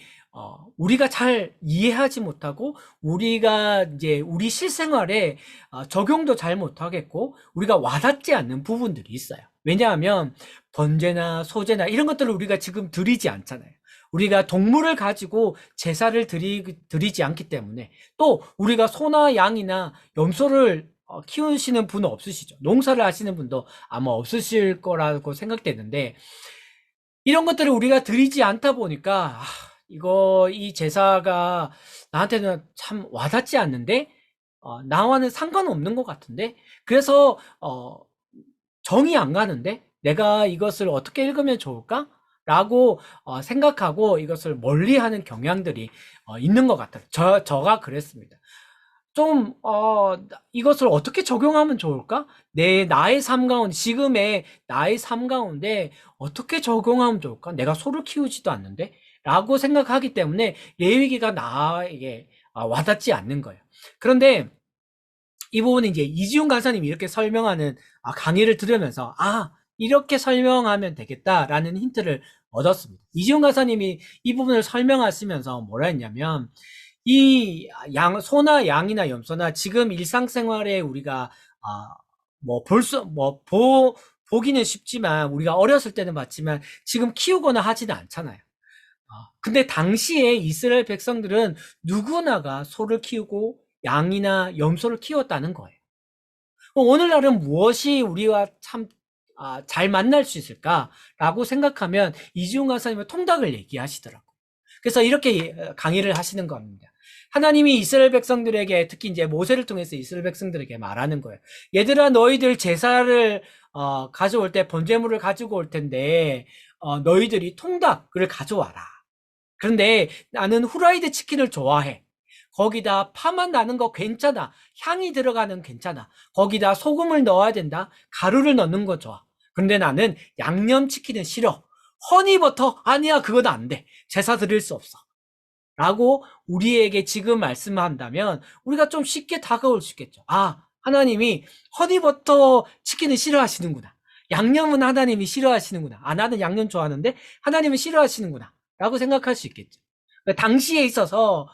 우리가 잘 이해하지 못하고, 우리가 이제 우리 실생활에 적용도 잘 못하겠고, 우리가 와닿지 않는 부분들이 있어요. 왜냐하면 번제나 소제나 이런 것들을 우리가 지금 드리지 않잖아요. 우리가 동물을 가지고 제사를 드리지 않기 때문에, 또 우리가 소나 양이나 염소를 키우시는 분은 없으시죠. 농사를 하시는 분도 아마 없으실 거라고 생각되는데, 이런 것들을 우리가 드리지 않다 보니까 이 제사가 나한테는 참 와닿지 않는데 나와는 상관없는 것 같은데? 그래서, 정이 안 가는데? 내가 이것을 어떻게 읽으면 좋을까? 라고 생각하고 이것을 멀리하는 경향들이 있는 것 같아요. 저가 그랬습니다. 좀, 이것을 어떻게 적용하면 좋을까? 나의 삶 가운데, 지금의 나의 삶 가운데 어떻게 적용하면 좋을까? 내가 소를 키우지도 않는데? 라고 생각하기 때문에 레위기가 나에게 와닿지 않는 거예요. 그런데 이 부분은 이제 이지훈 강사님이 이렇게 설명하는 강의를 들으면서, 이렇게 설명하면 되겠다라는 힌트를 얻었습니다. 이지훈 강사님이 이 부분을 설명하시면서 뭐라 했냐면, 소나 양이나 염소나 지금 일상생활에 우리가, 보기는 쉽지만, 우리가 어렸을 때는 봤지만, 지금 키우거나 하지는 않잖아요. 근데 당시에 이스라엘 백성들은 누구나가 소를 키우고 양이나 염소를 키웠다는 거예요. 오늘날은 무엇이 우리와 참, 잘 만날 수 있을까라고 생각하면 이지훈 강사님은 통닭을 얘기하시더라고요. 그래서 이렇게 강의를 하시는 겁니다. 하나님이 이스라엘 백성들에게, 특히 이제 모세를 통해서 이스라엘 백성들에게 말하는 거예요. 얘들아, 너희들 제사를 가져올 때 번제물을 가지고 올 텐데 너희들이 통닭을 가져와라. 그런데 나는 후라이드 치킨을 좋아해. 거기다 파만 나는 거 괜찮아. 향이 들어가는 괜찮아. 거기다 소금을 넣어야 된다. 가루를 넣는 거 좋아. 근데 나는 양념치킨은 싫어. 허니버터? 아니야, 그건 안 돼. 제사 드릴 수 없어. 라고 우리에게 지금 말씀한다면 우리가 좀 쉽게 다가올 수 있겠죠. 하나님이 허니버터 치킨을 싫어하시는구나. 양념은 하나님이 싫어하시는구나. 나는 양념 좋아하는데 하나님은 싫어하시는구나. 라고 생각할 수 있겠죠. 당시에 있어서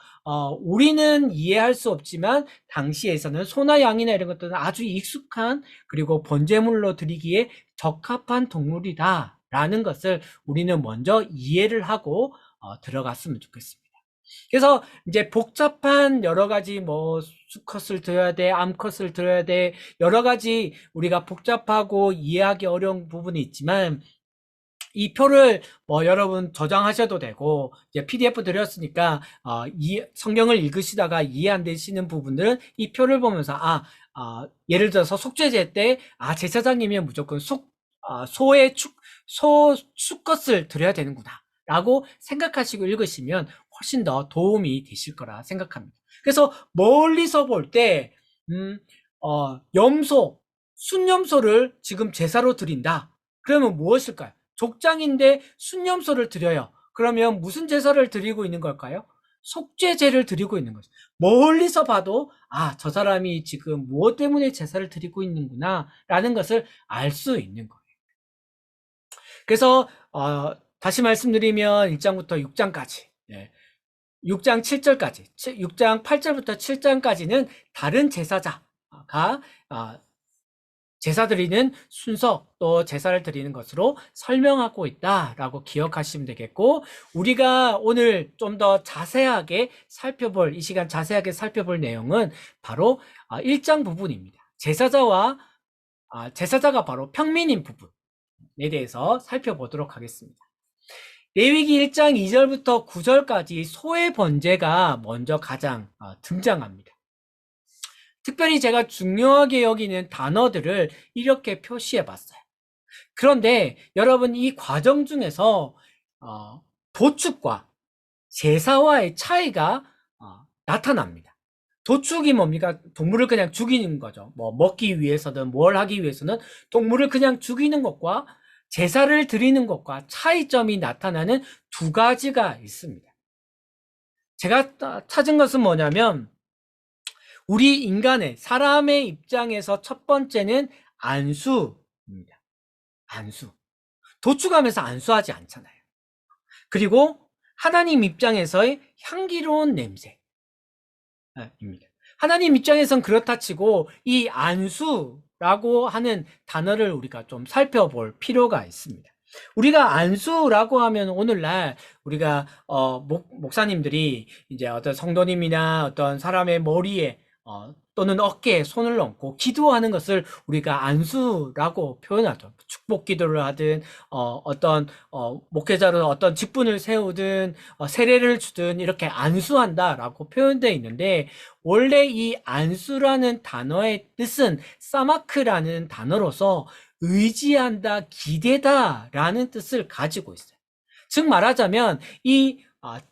우리는 이해할 수 없지만 당시에서는 소나 양이나 이런 것들은 아주 익숙한, 그리고 번제물로 드리기에 적합한 동물이다 라는 것을 우리는 먼저 이해를 하고 들어갔으면 좋겠습니다. 그래서 이제 복잡한 여러 가지 수컷을 들어야 돼, 암컷을 들어야 돼, 여러 가지 우리가 복잡하고 이해하기 어려운 부분이 있지만 이 표를 여러분 저장하셔도 되고, 이제 PDF 드렸으니까 성경을 읽으시다가 이해 안 되시는 부분들은 이 표를 보면서 예를 들어서 속죄제 때 제사장님이 무조건 소 수컷을 드려야 되는구나 라고 생각하시고 읽으시면 훨씬 더 도움이 되실 거라 생각합니다. 그래서 멀리서 볼 때 순염소를 지금 제사로 드린다. 그러면 무엇일까요? 족장인데 순염소를 드려요. 그러면 무슨 제사를 드리고 있는 걸까요? 속죄제를 드리고 있는 거죠. 멀리서 봐도 저 사람이 지금 무엇 때문에 제사를 드리고 있는구나 라는 것을 알 수 있는 거예요. 그래서 다시 말씀드리면 1장부터 6장까지 6장 7절까지 6장 8절부터 7장까지는 다른 제사자가 제사 드리는 순서, 또 제사를 드리는 것으로 설명하고 있다라고 기억하시면 되겠고, 우리가 오늘 좀 더 자세하게 이 시간 자세하게 살펴볼 내용은 바로 1장 부분입니다. 제사자가 바로 평민인 부분에 대해서 살펴보도록 하겠습니다. 레위기 1장 2절부터 9절까지 소의 번제가 먼저 가장 등장합니다. 특별히 제가 중요하게 여기는 단어들을 이렇게 표시해 봤어요. 그런데 여러분, 이 과정 중에서 도축과 제사와의 차이가 나타납니다. 도축이 뭡니까? 동물을 그냥 죽이는 거죠. 먹기 위해서든 뭘 하기 위해서는 동물을 그냥 죽이는 것과 제사를 드리는 것과 차이점이 나타나는 두 가지가 있습니다. 제가 찾은 것은 뭐냐면, 우리 사람의 입장에서 첫 번째는 안수입니다. 안수. 도축하면서 안수하지 않잖아요. 그리고 하나님 입장에서의 향기로운 냄새입니다. 하나님 입장에선 그렇다 치고 이 안수라고 하는 단어를 우리가 좀 살펴볼 필요가 있습니다. 우리가 안수라고 하면 오늘날 우리가 목사님들이 이제 어떤 성도님이나 어떤 사람의 머리에 또는 어깨에 손을 얹고 기도하는 것을 우리가 안수라고 표현하죠. 축복 기도를 하든 어떤 목회자로 어떤 직분을 세우든 세례를 주든 이렇게 안수한다라고 표현되어 있는데, 원래 이 안수라는 단어의 뜻은 사마크라는 단어로서 의지한다, 기대다라는 뜻을 가지고 있어요. 즉 말하자면 이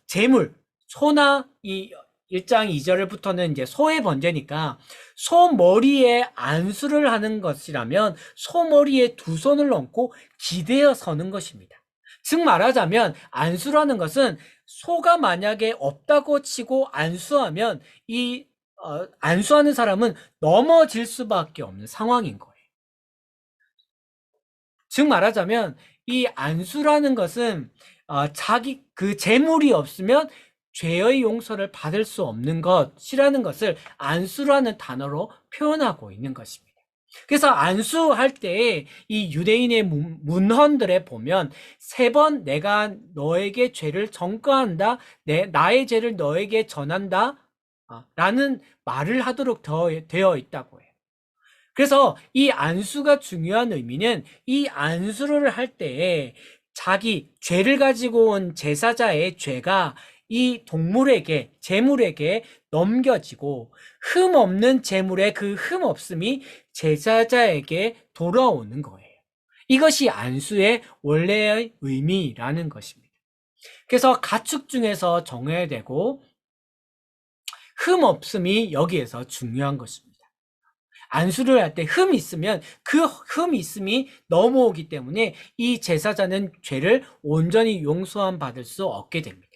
재물, 소나 이 1장 2절부터는 이제 소의 번제니까 소 머리에 안수를 하는 것이라면 소 머리에 두 손을 얹고 기대어 서는 것입니다. 즉 말하자면 안수라는 것은 소가 만약에 없다고 치고 안수하면 이 안수하는 사람은 넘어질 수밖에 없는 상황인 거예요. 즉 말하자면 이 안수라는 것은 자기 그 재물이 없으면 죄의 용서를 받을 수 없는 것이라는 것을 안수라는 단어로 표현하고 있는 것입니다. 그래서 안수할 때 이 유대인의 문헌들에 보면 3번 내가 너에게 죄를 전가한다, 나의 죄를 너에게 전한다 라는 말을 하도록 되어 있다고 해요. 그래서 이 안수가 중요한 의미는 이 안수를 할 때에 자기 죄를 가지고 온 제사자의 죄가 이 동물에게, 제물에게 넘겨지고 흠 없는 제물의 그 흠 없음이 제사자에게 돌아오는 거예요. 이것이 안수의 원래의 의미라는 것입니다. 그래서 가축 중에서 정해야 되고 흠 없음이 여기에서 중요한 것입니다. 안수를 할 때 흠이 있으면 그 흠이 있음이 넘어오기 때문에 이 제사자는 죄를 온전히 용서함 받을 수 없게 됩니다.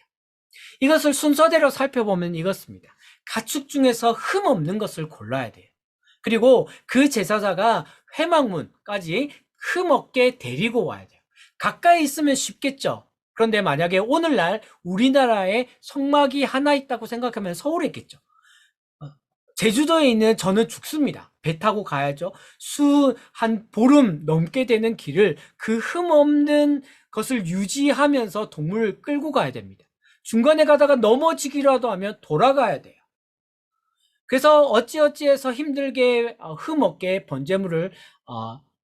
이것을 순서대로 살펴보면 이렇습니다. 가축 중에서 흠 없는 것을 골라야 돼요. 그리고 그 제사자가 회막문까지 흠 없게 데리고 와야 돼요. 가까이 있으면 쉽겠죠. 그런데 만약에 오늘날 우리나라에 성막이 하나 있다고 생각하면 서울에 있겠죠. 제주도에 있는 저는 죽습니다. 배 타고 가야죠. 한 보름 넘게 되는 길을 그 흠 없는 것을 유지하면서 동물을 끌고 가야 됩니다. 중간에 가다가 넘어지기라도 하면 돌아가야 돼요. 그래서 어찌어찌해서 힘들게 흠 없게 번제물을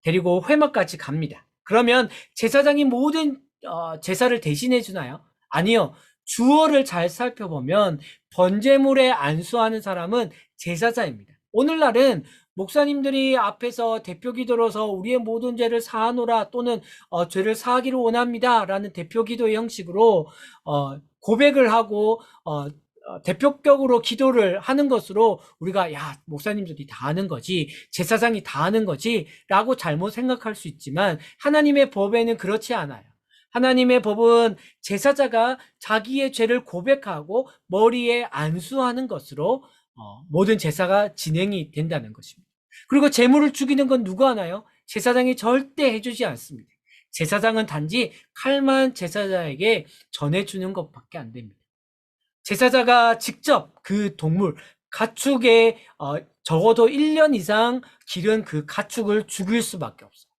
데리고 회막까지 갑니다. 그러면 제사장이 모든 제사를 대신해 주나요? 아니요. 주어를 잘 살펴보면 번제물에 안수하는 사람은 제사장입니다. 오늘날은 목사님들이 앞에서 대표 기도로서 우리의 모든 죄를 사하노라 또는 죄를 사하기를 원합니다 라는 대표 기도의 형식으로 고백을 하고 대표격으로 기도를 하는 것으로 우리가 야, 목사님들이 다 하는 거지, 제사장이 다 하는 거지 라고 잘못 생각할 수 있지만 하나님의 법에는 그렇지 않아요. 하나님의 법은 제사자가 자기의 죄를 고백하고 머리에 안수하는 것으로 모든 제사가 진행이 된다는 것입니다. 그리고 제물을 죽이는 건 누가 하나요? 제사장이 절대 해주지 않습니다. 제사장은 단지 칼만 제사자에게 전해주는 것밖에 안 됩니다. 제사자가 직접 그 동물, 가축에 적어도 1년 이상 기른 그 가축을 죽일 수밖에 없어요.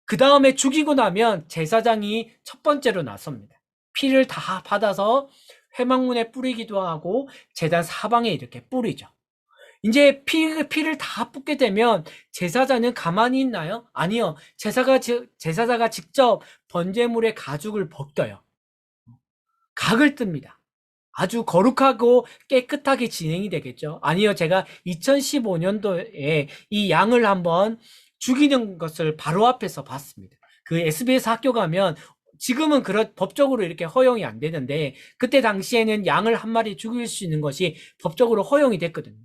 그 다음에 죽이고 나면 제사장이 첫 번째로 나섭니다. 피를 다 받아서 회막문에 뿌리기도 하고 제단 사방에 이렇게 뿌리죠. 이제 피를 다 붓게 되면 제사장은 가만히 있나요? 아니요. 제사자가 직접 번제물의 가죽을 벗겨요. 각을 뜹니다. 아주 거룩하고 깨끗하게 진행이 되겠죠. 아니요. 제가 2015년도에 이 양을 한번 죽이는 것을 바로 앞에서 봤습니다. 그 SBS 학교 가면 지금은 법적으로 이렇게 허용이 안 되는데 그때 당시에는 양을 한 마리 죽일 수 있는 것이 법적으로 허용이 됐거든요.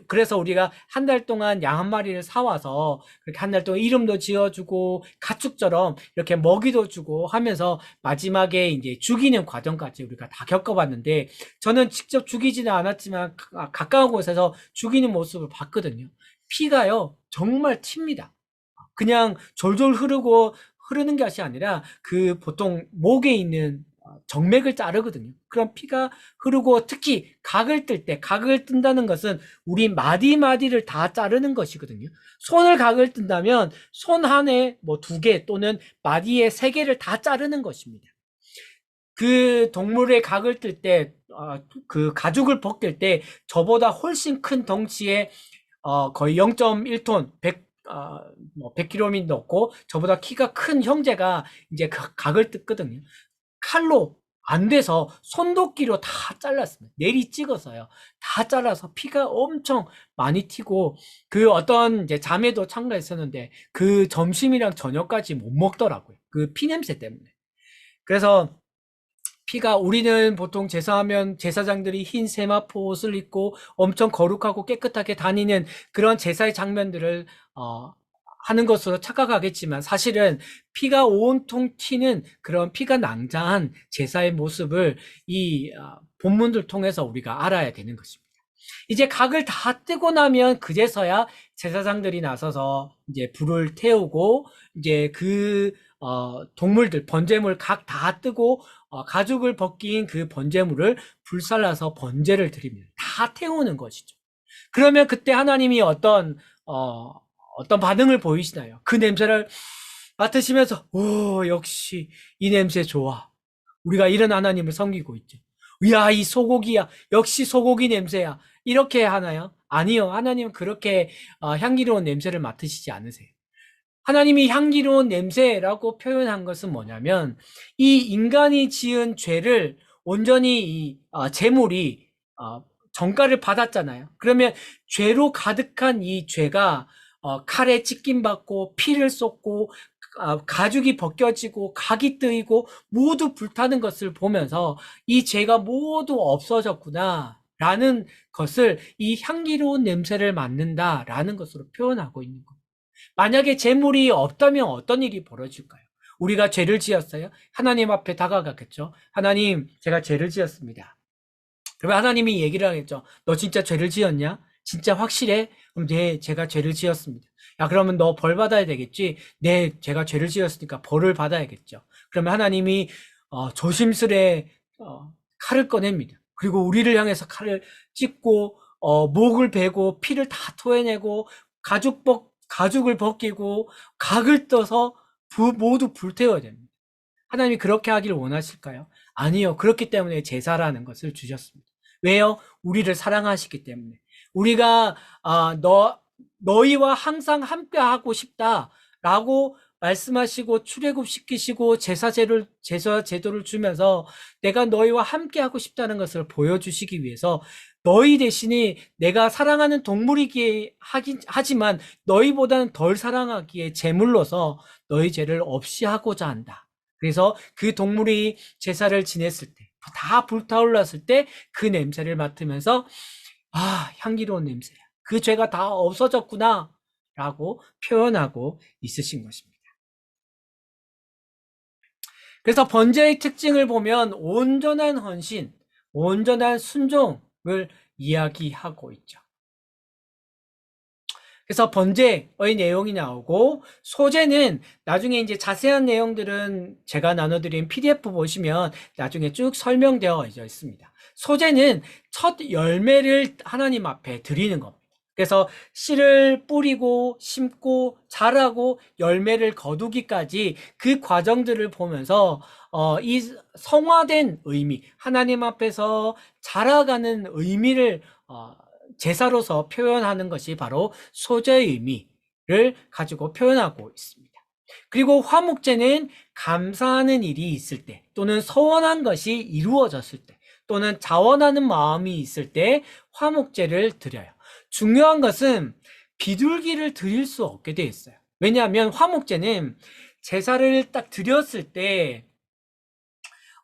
그래서 우리가 한 달 동안 양 한 마리를 사와서 그렇게 한 달 동안 이름도 지어주고 가축처럼 이렇게 먹이도 주고 하면서 마지막에 이제 죽이는 과정까지 우리가 다 겪어봤는데 저는 직접 죽이지는 않았지만 가까운 곳에서 죽이는 모습을 봤거든요. 피가요 정말 튑니다. 그냥 졸졸 흐르는 것이 아니라 그 보통 목에 있는 정맥을 자르거든요. 그럼 피가 흐르고 특히 각을 뜬다는 것은 우리 마디마디를 다 자르는 것이거든요. 손을 각을 뜬다면 손 안에 뭐 2개 또는 마디에 3개를 다 자르는 것입니다. 그 동물의 각을 뜰 때, 그 가죽을 벗길 때 저보다 훨씬 큰 덩치의 거의 0.1톤, 100kg 넘고 저보다 키가 큰 형제가 이제 그 각을 뜯거든요. 칼로 안 돼서 손도끼로 다 잘랐습니다. 내리 찍어서요. 다 잘라서 피가 엄청 많이 튀고 그 어떤 이제 자매도 참가했었는데 그 점심이랑 저녁까지 못 먹더라고요. 그 피냄새 때문에. 그래서 피가 우리는 보통 제사하면 제사장들이 흰 세마포 옷을 입고 엄청 거룩하고 깨끗하게 다니는 그런 제사의 장면들을 하는 것으로 착각하겠지만 사실은 피가 온통 튀는 그런 피가 낭자한 제사의 모습을 이 본문들 통해서 우리가 알아야 되는 것입니다. 이제 각을 다 뜨고 나면 그제서야 제사장들이 나서서 이제 불을 태우고 이제 그 동물들 번제물 각 다 뜨고 가죽을 벗긴 그 번제물을 불살라서 번제를 드립니다. 다 태우는 것이죠. 그러면 그때 하나님이 어떤 반응을 보이시나요? 그 냄새를 맡으시면서 오 역시 이 냄새 좋아. 우리가 이런 하나님을 섬기고 있죠. 야, 이 소고기야. 역시 소고기 냄새야. 이렇게 하나요? 아니요. 하나님은 그렇게 향기로운 냄새를 맡으시지 않으세요. 하나님이 향기로운 냄새라고 표현한 것은 뭐냐면 이 인간이 지은 죄를 온전히 이 제물이 정가를 받았잖아요. 그러면 죄로 가득한 이 죄가 칼에 찢김 받고 피를 쏟고 가죽이 벗겨지고 각이 뜨이고 모두 불타는 것을 보면서 이 죄가 모두 없어졌구나 라는 것을 이 향기로운 냄새를 맡는다라는 것으로 표현하고 있는 거예요. 만약에 재물이 없다면 어떤 일이 벌어질까요? 우리가 죄를 지었어요? 하나님 앞에 다가갔겠죠? 하나님, 제가 죄를 지었습니다. 그러면 하나님이 얘기를 하겠죠. 너 진짜 죄를 지었냐? 진짜 확실해? 그럼 네, 제가 죄를 지었습니다. 야, 그러면 너 벌 받아야 되겠지? 네, 제가 죄를 지었으니까 벌을 받아야겠죠. 그러면 하나님이 조심스레 칼을 꺼냅니다. 그리고 우리를 향해서 칼을 찢고 목을 베고 피를 다 토해내고 가죽을 벗기고 각을 떠서 모두 불태워야 됩니다. 하나님이 그렇게 하기를 원하실까요? 아니요. 그렇기 때문에 제사라는 것을 주셨습니다. 왜요? 우리를 사랑하시기 때문에. 우리가 너희와 항상 함께 하고 싶다라고 말씀하시고 출애굽시키시고 제사 제도를 주면서 내가 너희와 함께 하고 싶다는 것을 보여주시기 위해서 너희 대신에 내가 사랑하는 동물이기에 하지만 너희보다는 덜 사랑하기에 제물로서 너희 죄를 없이 하고자 한다. 그래서 그 동물이 제사를 지냈을 때, 다 불타올랐을 때 그 냄새를 맡으면서 향기로운 냄새야. 그 죄가 다 없어졌구나 라고 표현하고 있으신 것입니다. 그래서 번제의 특징을 보면 온전한 헌신, 온전한 순종을 이야기하고 있죠. 그래서 번제의 내용이 나오고 소제는 나중에 이제 자세한 내용들은 제가 나눠드린 PDF 보시면 나중에 쭉 설명되어 있습니다. 소제는 첫 열매를 하나님 앞에 드리는 겁니다. 그래서 씨를 뿌리고 심고 자라고 열매를 거두기까지 그 과정들을 보면서 이 성화된 의미, 하나님 앞에서 자라가는 의미를 제사로서 표현하는 것이 바로 소제의 의미를 가지고 표현하고 있습니다. 그리고 화목제는 감사하는 일이 있을 때 또는 서원한 것이 이루어졌을 때 또는 자원하는 마음이 있을 때 화목제를 드려요. 중요한 것은 비둘기를 드릴 수 없게 되어 있어요. 왜냐하면 화목제는 제사를 딱 드렸을 때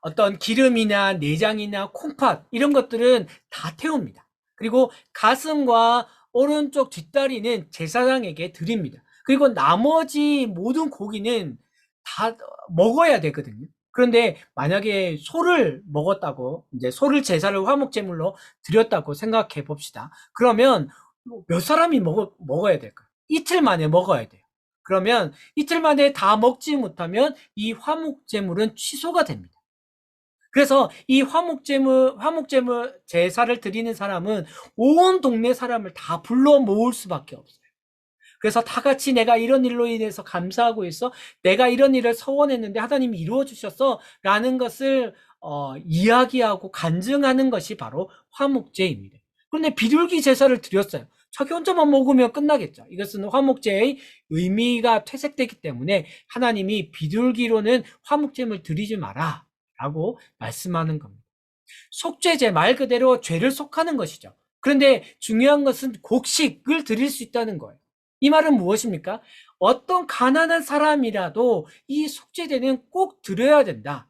어떤 기름이나 내장이나 콩팥 이런 것들은 다 태웁니다. 그리고 가슴과 오른쪽 뒷다리는 제사장에게 드립니다. 그리고 나머지 모든 고기는 다 먹어야 되거든요. 그런데 만약에 소를 먹었다고, 이제 소를 제사를 화목제물로 드렸다고 생각해 봅시다. 그러면 몇 사람이 먹어야 될까요? 이틀 만에 먹어야 돼요. 그러면 이틀 만에 다 먹지 못하면 이 화목제물은 취소가 됩니다. 그래서 이 화목제물 제사를 드리는 사람은 온 동네 사람을 다 불러 모을 수밖에 없어요. 그래서 다 같이 내가 이런 일로 인해서 감사하고 있어. 내가 이런 일을 서원했는데 하나님이 이루어 주셨어. 라는 것을 이야기하고 간증하는 것이 바로 화목제입니다. 그런데 비둘기 제사를 드렸어요. 자기 혼자만 먹으면 끝나겠죠. 이것은 화목제의 의미가 퇴색되기 때문에 하나님이 비둘기로는 화목제물 드리지 마라 라고 말씀하는 겁니다. 속죄제 말 그대로 죄를 속하는 것이죠. 그런데 중요한 것은 곡식을 드릴 수 있다는 거예요. 이 말은 무엇입니까? 어떤 가난한 사람이라도 이 속죄제는 꼭 드려야 된다.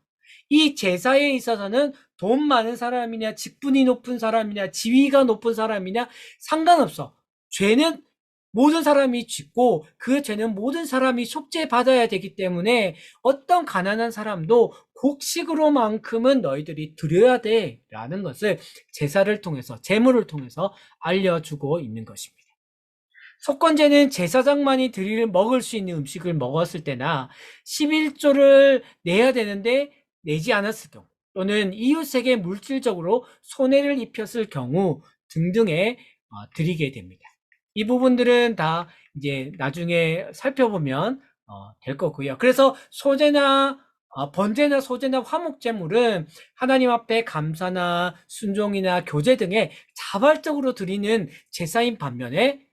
이 제사에 있어서는 돈 많은 사람이냐, 직분이 높은 사람이냐, 지위가 높은 사람이냐 상관없어. 죄는 모든 사람이 짓고 그 죄는 모든 사람이 속죄받아야 되기 때문에 어떤 가난한 사람도 곡식으로만큼은 너희들이 드려야 돼 라는 것을 제사를 통해서, 제물을 통해서 알려주고 있는 것입니다. 속건제는 제사장만이 먹을 수 있는 음식을 먹었을 때나 11조를 내야 되는데 내지 않았을 경우, 또는 이웃에게 물질적으로 손해를 입혔을 경우 등등에 드리게 됩니다. 이 부분들은 다 이제 나중에 살펴보면 될 거고요. 그래서 번제나 소제나 화목제물은 하나님 앞에 감사나 순종이나 교제 등의 자발적으로 드리는 제사인 반면에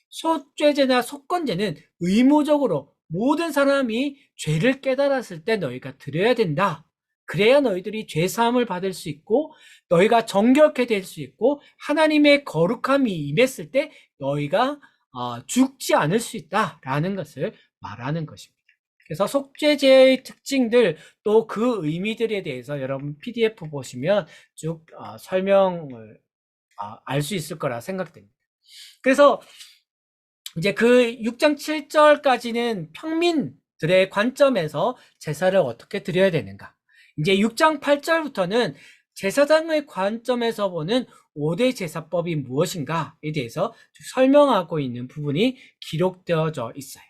속죄제나 속건제는 의무적으로 모든 사람이 죄를 깨달았을 때 너희가 드려야 된다. 그래야 너희들이 죄 사함을 받을 수 있고 너희가 정결케 될 수 있고 하나님의 거룩함이 임했을 때 너희가 죽지 않을 수 있다라는 것을 말하는 것입니다. 그래서 속죄제의 특징들 또 그 의미들에 대해서 여러분 PDF 보시면 쭉 설명을 알 수 있을 거라 생각됩니다. 그래서 이제 그 6장 7절까지는 평민들의 관점에서 제사를 어떻게 드려야 되는가. 이제 6장 8절부터는 제사장의 관점에서 보는 5대 제사법이 무엇인가에 대해서 설명하고 있는 부분이 기록되어져 있어요.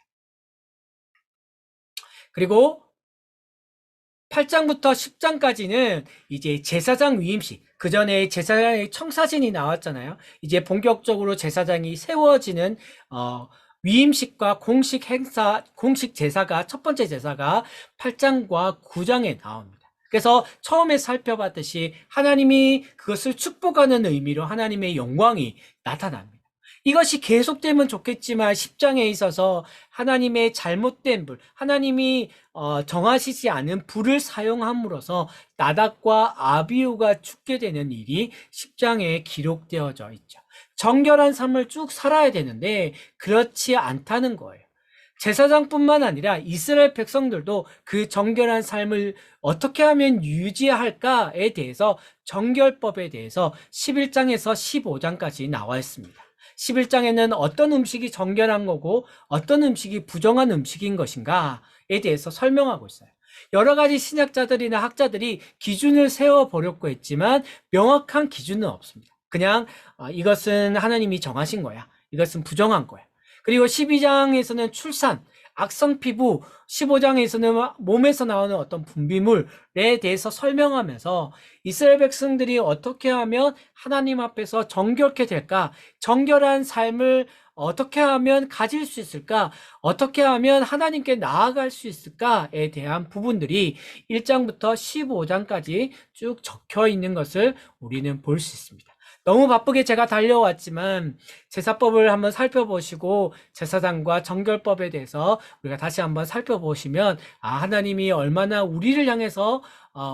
그리고 8장부터 10장까지는 이제 제사장 위임식, 그 전에 제사장의 청사진이 나왔잖아요. 이제 본격적으로 제사장이 세워지는 위임식과 공식 행사, 공식 제사가 첫 번째 제사가 8장과 9장에 나옵니다. 그래서 처음에 살펴봤듯이 하나님이 그것을 축복하는 의미로 하나님의 영광이 나타납니다. 이것이 계속되면 좋겠지만 10장에 있어서 하나님의 잘못된 불, 하나님이 정하시지 않은 불을 사용함으로써 나답과 아비후가 죽게 되는 일이 10장에 기록되어져 있죠. 정결한 삶을 쭉 살아야 되는데 그렇지 않다는 거예요. 제사장뿐만 아니라 이스라엘 백성들도 그 정결한 삶을 어떻게 하면 유지할까에 대해서 정결법에 대해서 11장에서 15장까지 나와 있습니다. 11장에는 어떤 음식이 정결한 거고 어떤 음식이 부정한 음식인 것인가에 대해서 설명하고 있어요. 여러 가지 신학자들이나 학자들이 기준을 세워보려고 했지만 명확한 기준은 없습니다. 그냥 이것은 하나님이 정하신 거야. 이것은 부정한 거야. 그리고 12장에서는 출산, 악성 피부, 15장에서는 몸에서 나오는 어떤 분비물에 대해서 설명하면서 이스라엘 백성들이 어떻게 하면 하나님 앞에서 정결케 될까? 정결한 삶을 어떻게 하면 가질 수 있을까? 어떻게 하면 하나님께 나아갈 수 있을까에 대한 부분들이 1장부터 15장까지 쭉 적혀 있는 것을 우리는 볼 수 있습니다. 너무 바쁘게 제가 달려왔지만 제사법을 한번 살펴보시고 제사장과 정결법에 대해서 우리가 다시 한번 살펴보시면 하나님이 얼마나 우리를 향해서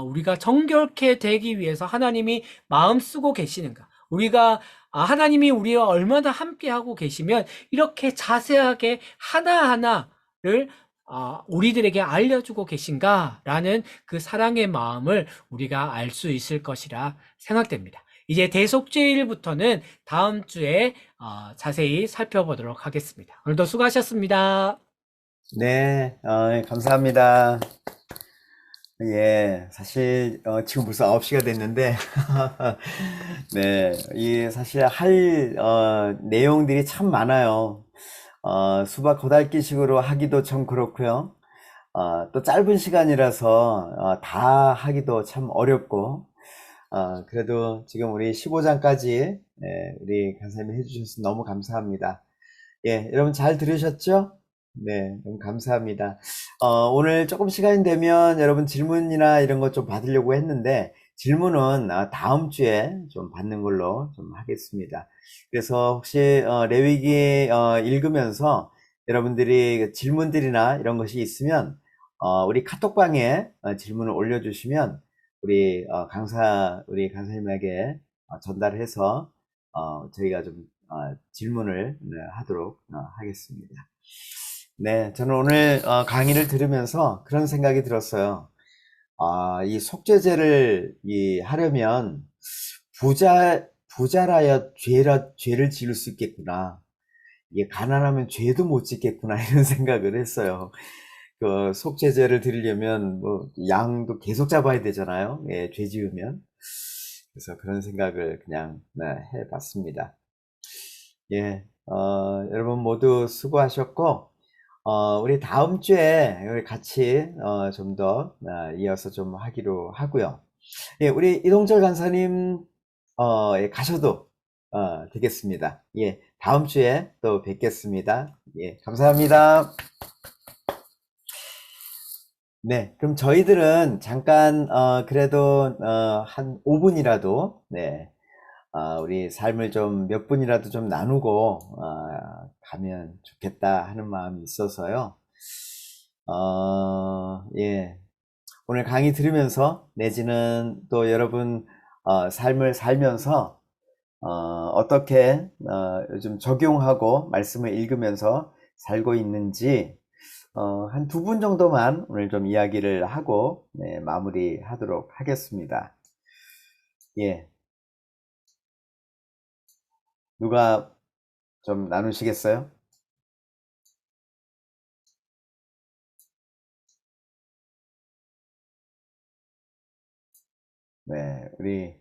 우리가 정결케 되기 위해서 하나님이 마음 쓰고 계시는가. 우리가 하나님이 우리와 얼마나 함께하고 계시면 이렇게 자세하게 하나하나를 우리들에게 알려주고 계신가라는 그 사랑의 마음을 우리가 알 수 있을 것이라 생각됩니다. 이제 대속죄일부터는 다음 주에 자세히 살펴보도록 하겠습니다. 오늘도 수고하셨습니다. 네, 감사합니다. 예, 사실, 지금 벌써 9시가 됐는데, 네, 사실 내용들이 참 많아요. 수박 고달기식으로 하기도 좀 그렇고요. 또 짧은 시간이라서, 다 하기도 참 어렵고, 그래도 지금 우리 15장까지, 우리 간사님이 해주셔서 너무 감사합니다. 예, 여러분 잘 들으셨죠? 네, 너무 감사합니다. 오늘 조금 시간이 되면 여러분 질문이나 이런 것 좀 받으려고 했는데, 질문은 다음 주에 좀 받는 걸로 좀 하겠습니다. 그래서 혹시 레위기 읽으면서 여러분들이 그 질문들이나 이런 것이 있으면 우리 카톡방에 질문을 올려주시면 우리 강사님에게 전달해서 저희가 좀 질문을 네, 하도록 하겠습니다. 네, 저는 오늘 강의를 들으면서 그런 생각이 들었어요. 이 속죄제를 하려면 부자라야 죄를 지을 수 있겠구나. 이게 가난하면 죄도 못 짓겠구나 이런 생각을 했어요. 그 속죄제를 드리려면 뭐 양도 계속 잡아야 되잖아요. 예, 죄 지으면. 그래서 그런 생각을 그냥 네, 해봤습니다. 예, 여러분 모두 수고하셨고, 우리 다음 주에 우리 같이 좀 더 이어서 좀 하기로 하고요. 예, 우리 이동철 간사님 예, 가셔도 되겠습니다. 예, 다음 주에 또 뵙겠습니다. 예, 감사합니다. 네, 그럼 저희들은 잠깐 그래도 한 5분이라도 네, 우리 삶을 좀 몇 분이라도 좀 나누고 가면 좋겠다 하는 마음이 있어서요. 예. 오늘 강의 들으면서 내지는 또 여러분 삶을 살면서 어떻게 요즘 적용하고 말씀을 읽으면서 살고 있는지 한 두 분 정도만 오늘 좀 이야기를 하고 네, 마무리하도록 하겠습니다. 예. 누가 좀 나누시겠어요? 네, 우리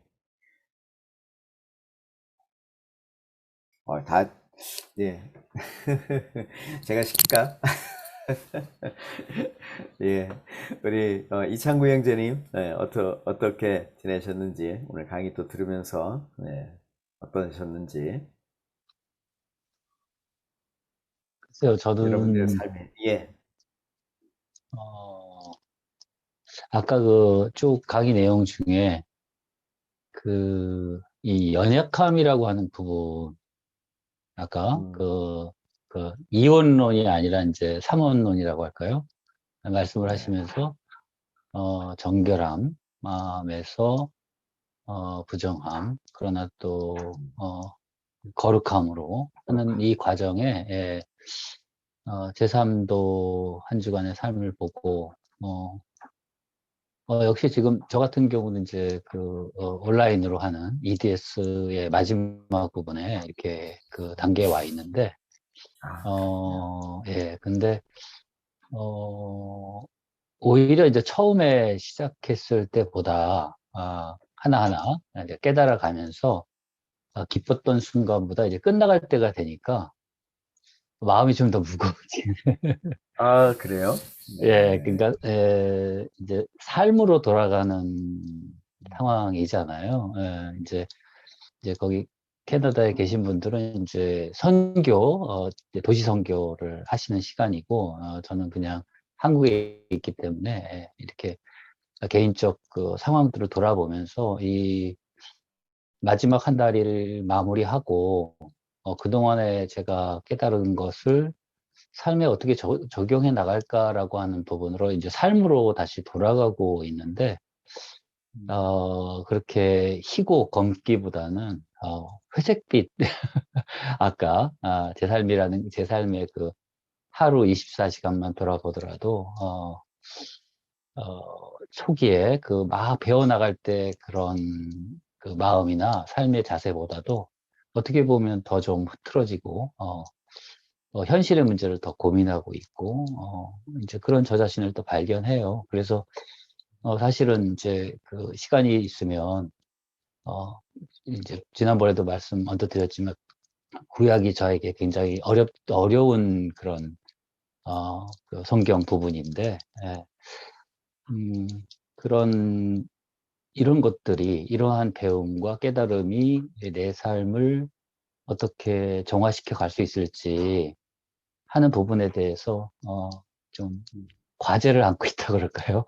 다 예. 제가 시킬까? 예. 우리 이창구 형제님, 네, 어떻게 지내셨는지 오늘 강의 또 들으면서 네, 어떠셨는지 글쎄요, 여러분들의 저는, 삶에 예. 어, 아까 그 쭉 강의 내용 중에 이 연약함이라고 하는 부분, 아까 음, 이원론이 아니라 이제 삼원론이라고 할까요? 말씀을 네. 하시면서, 정결함, 마음에서, 부정함, 그러나 또, 거룩함으로 하는 이 과정에, 예, 제 삶도 한 주간의 삶을 보고, 역시 지금 저 같은 경우는 이제 온라인으로 하는 EDS의 마지막 부분에 이렇게 그 단계에 와 있는데, 그렇군요. 예, 근데, 오히려 이제 처음에 시작했을 때보다, 하나하나 이제 깨달아 가면서, 기뻤던 순간보다 이제 끝나갈 때가 되니까 마음이 좀 더 무거워지는. 그래요? 예, 네. 그러니까, 이제 삶으로 돌아가는 상황이잖아요. 예, 이제 거기 캐나다에 계신 분들은 이제 이제 도시 선교를 하시는 시간이고, 저는 그냥 한국에 있기 때문에 이렇게 개인적 그 상황들을 돌아보면서 이 마지막 한 달을 마무리하고, 그동안에 제가 깨달은 것을 삶에 어떻게 적용해 나갈까라고 하는 부분으로 이제 삶으로 다시 돌아가고 있는데, 그렇게 희고 검기보다는, 회색빛, 아까, 제 삶의 그 하루 24시간만 돌아보더라도, 초기에 그 막 배워나갈 때 그런 그 마음이나 삶의 자세보다도 어떻게 보면 더 좀 흐트러지고, 현실의 문제를 더 고민하고 있고, 이제 그런 저 자신을 또 발견해요. 그래서, 사실은 이제 그 시간이 있으면, 이제 지난번에도 말씀 언뜻 드렸지만, 구약이 저에게 굉장히 어려운 그런, 그 성경 부분인데, 예, 음, 그런, 이런 것들이, 이러한 배움과 깨달음이 내 삶을 어떻게 정화시켜 갈 수 있을지 하는 부분에 대해서, 좀 과제를 안고 있다 그럴까요?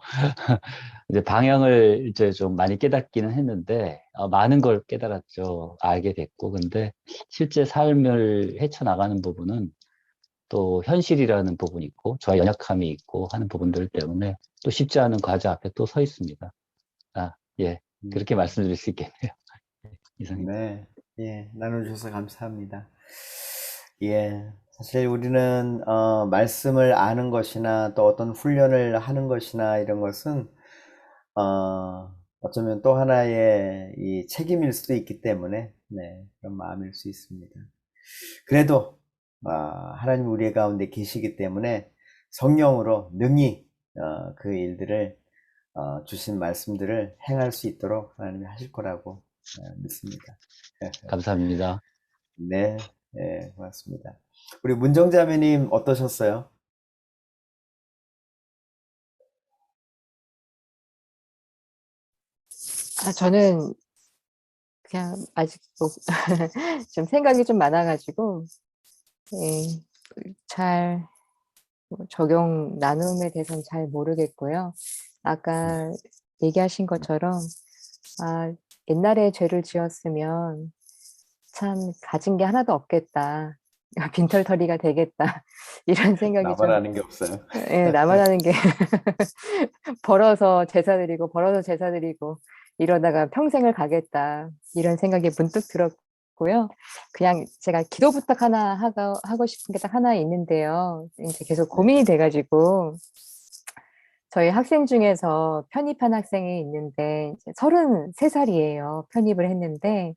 이제 방향을 이제 좀 많이 깨닫기는 했는데, 많은 걸 깨달았죠. 알게 됐고. 근데 실제 삶을 헤쳐나가는 부분은 또 현실이라는 부분이 있고, 저의 연약함이 있고 하는 부분들 때문에 또 쉽지 않은 과제 앞에 또 서 있습니다. 예. 그렇게 음, 말씀드릴 수 있겠네요. 이상입니다. 네, 예, 나눠주셔서 감사합니다. 예, 사실 우리는 말씀을 아는 것이나 또 어떤 훈련을 하는 것이나 이런 것은 어쩌면 또 하나의 이 책임일 수도 있기 때문에 네, 그런 마음일 수 있습니다. 그래도 하나님 우리 가운데 계시기 때문에 성령으로 능히 그 일들을 주신 말씀들을 행할 수 있도록 하나님이 하실 거라고 믿습니다. 감사합니다. 네, 네, 고맙습니다. 우리 문정자매님 어떠셨어요? 저는 그냥 아직 좀 생각이 좀 많아가지고, 예, 잘 적용 나눔에 대해서는 잘 모르겠고요. 아까 얘기하신 것처럼, 아, 옛날에 죄를 지었으면 참 가진 게 하나도 없겠다. 빈털터리가 되겠다. 이런 생각이 나만 좀, 아는 게 없어요. 예, 나만 하는 게 벌어서 제사 드리고 벌어서 제사 드리고 이러다가 평생을 가겠다 이런 생각이 문득 들었고요. 그냥 제가 기도 부탁 하나 하고 싶은 게 딱 하나 있는데요. 이제 계속 네, 고민이 돼가지고 저희 학생 중에서 편입한 학생이 있는데 이제 33살이에요. 편입을 했는데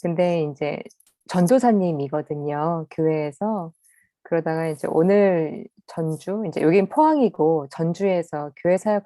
근데 이제 전도사님이거든요. 교회에서. 그러다가 이제 오늘 전주, 이제 여긴 포항이고 전주에서 교회 사역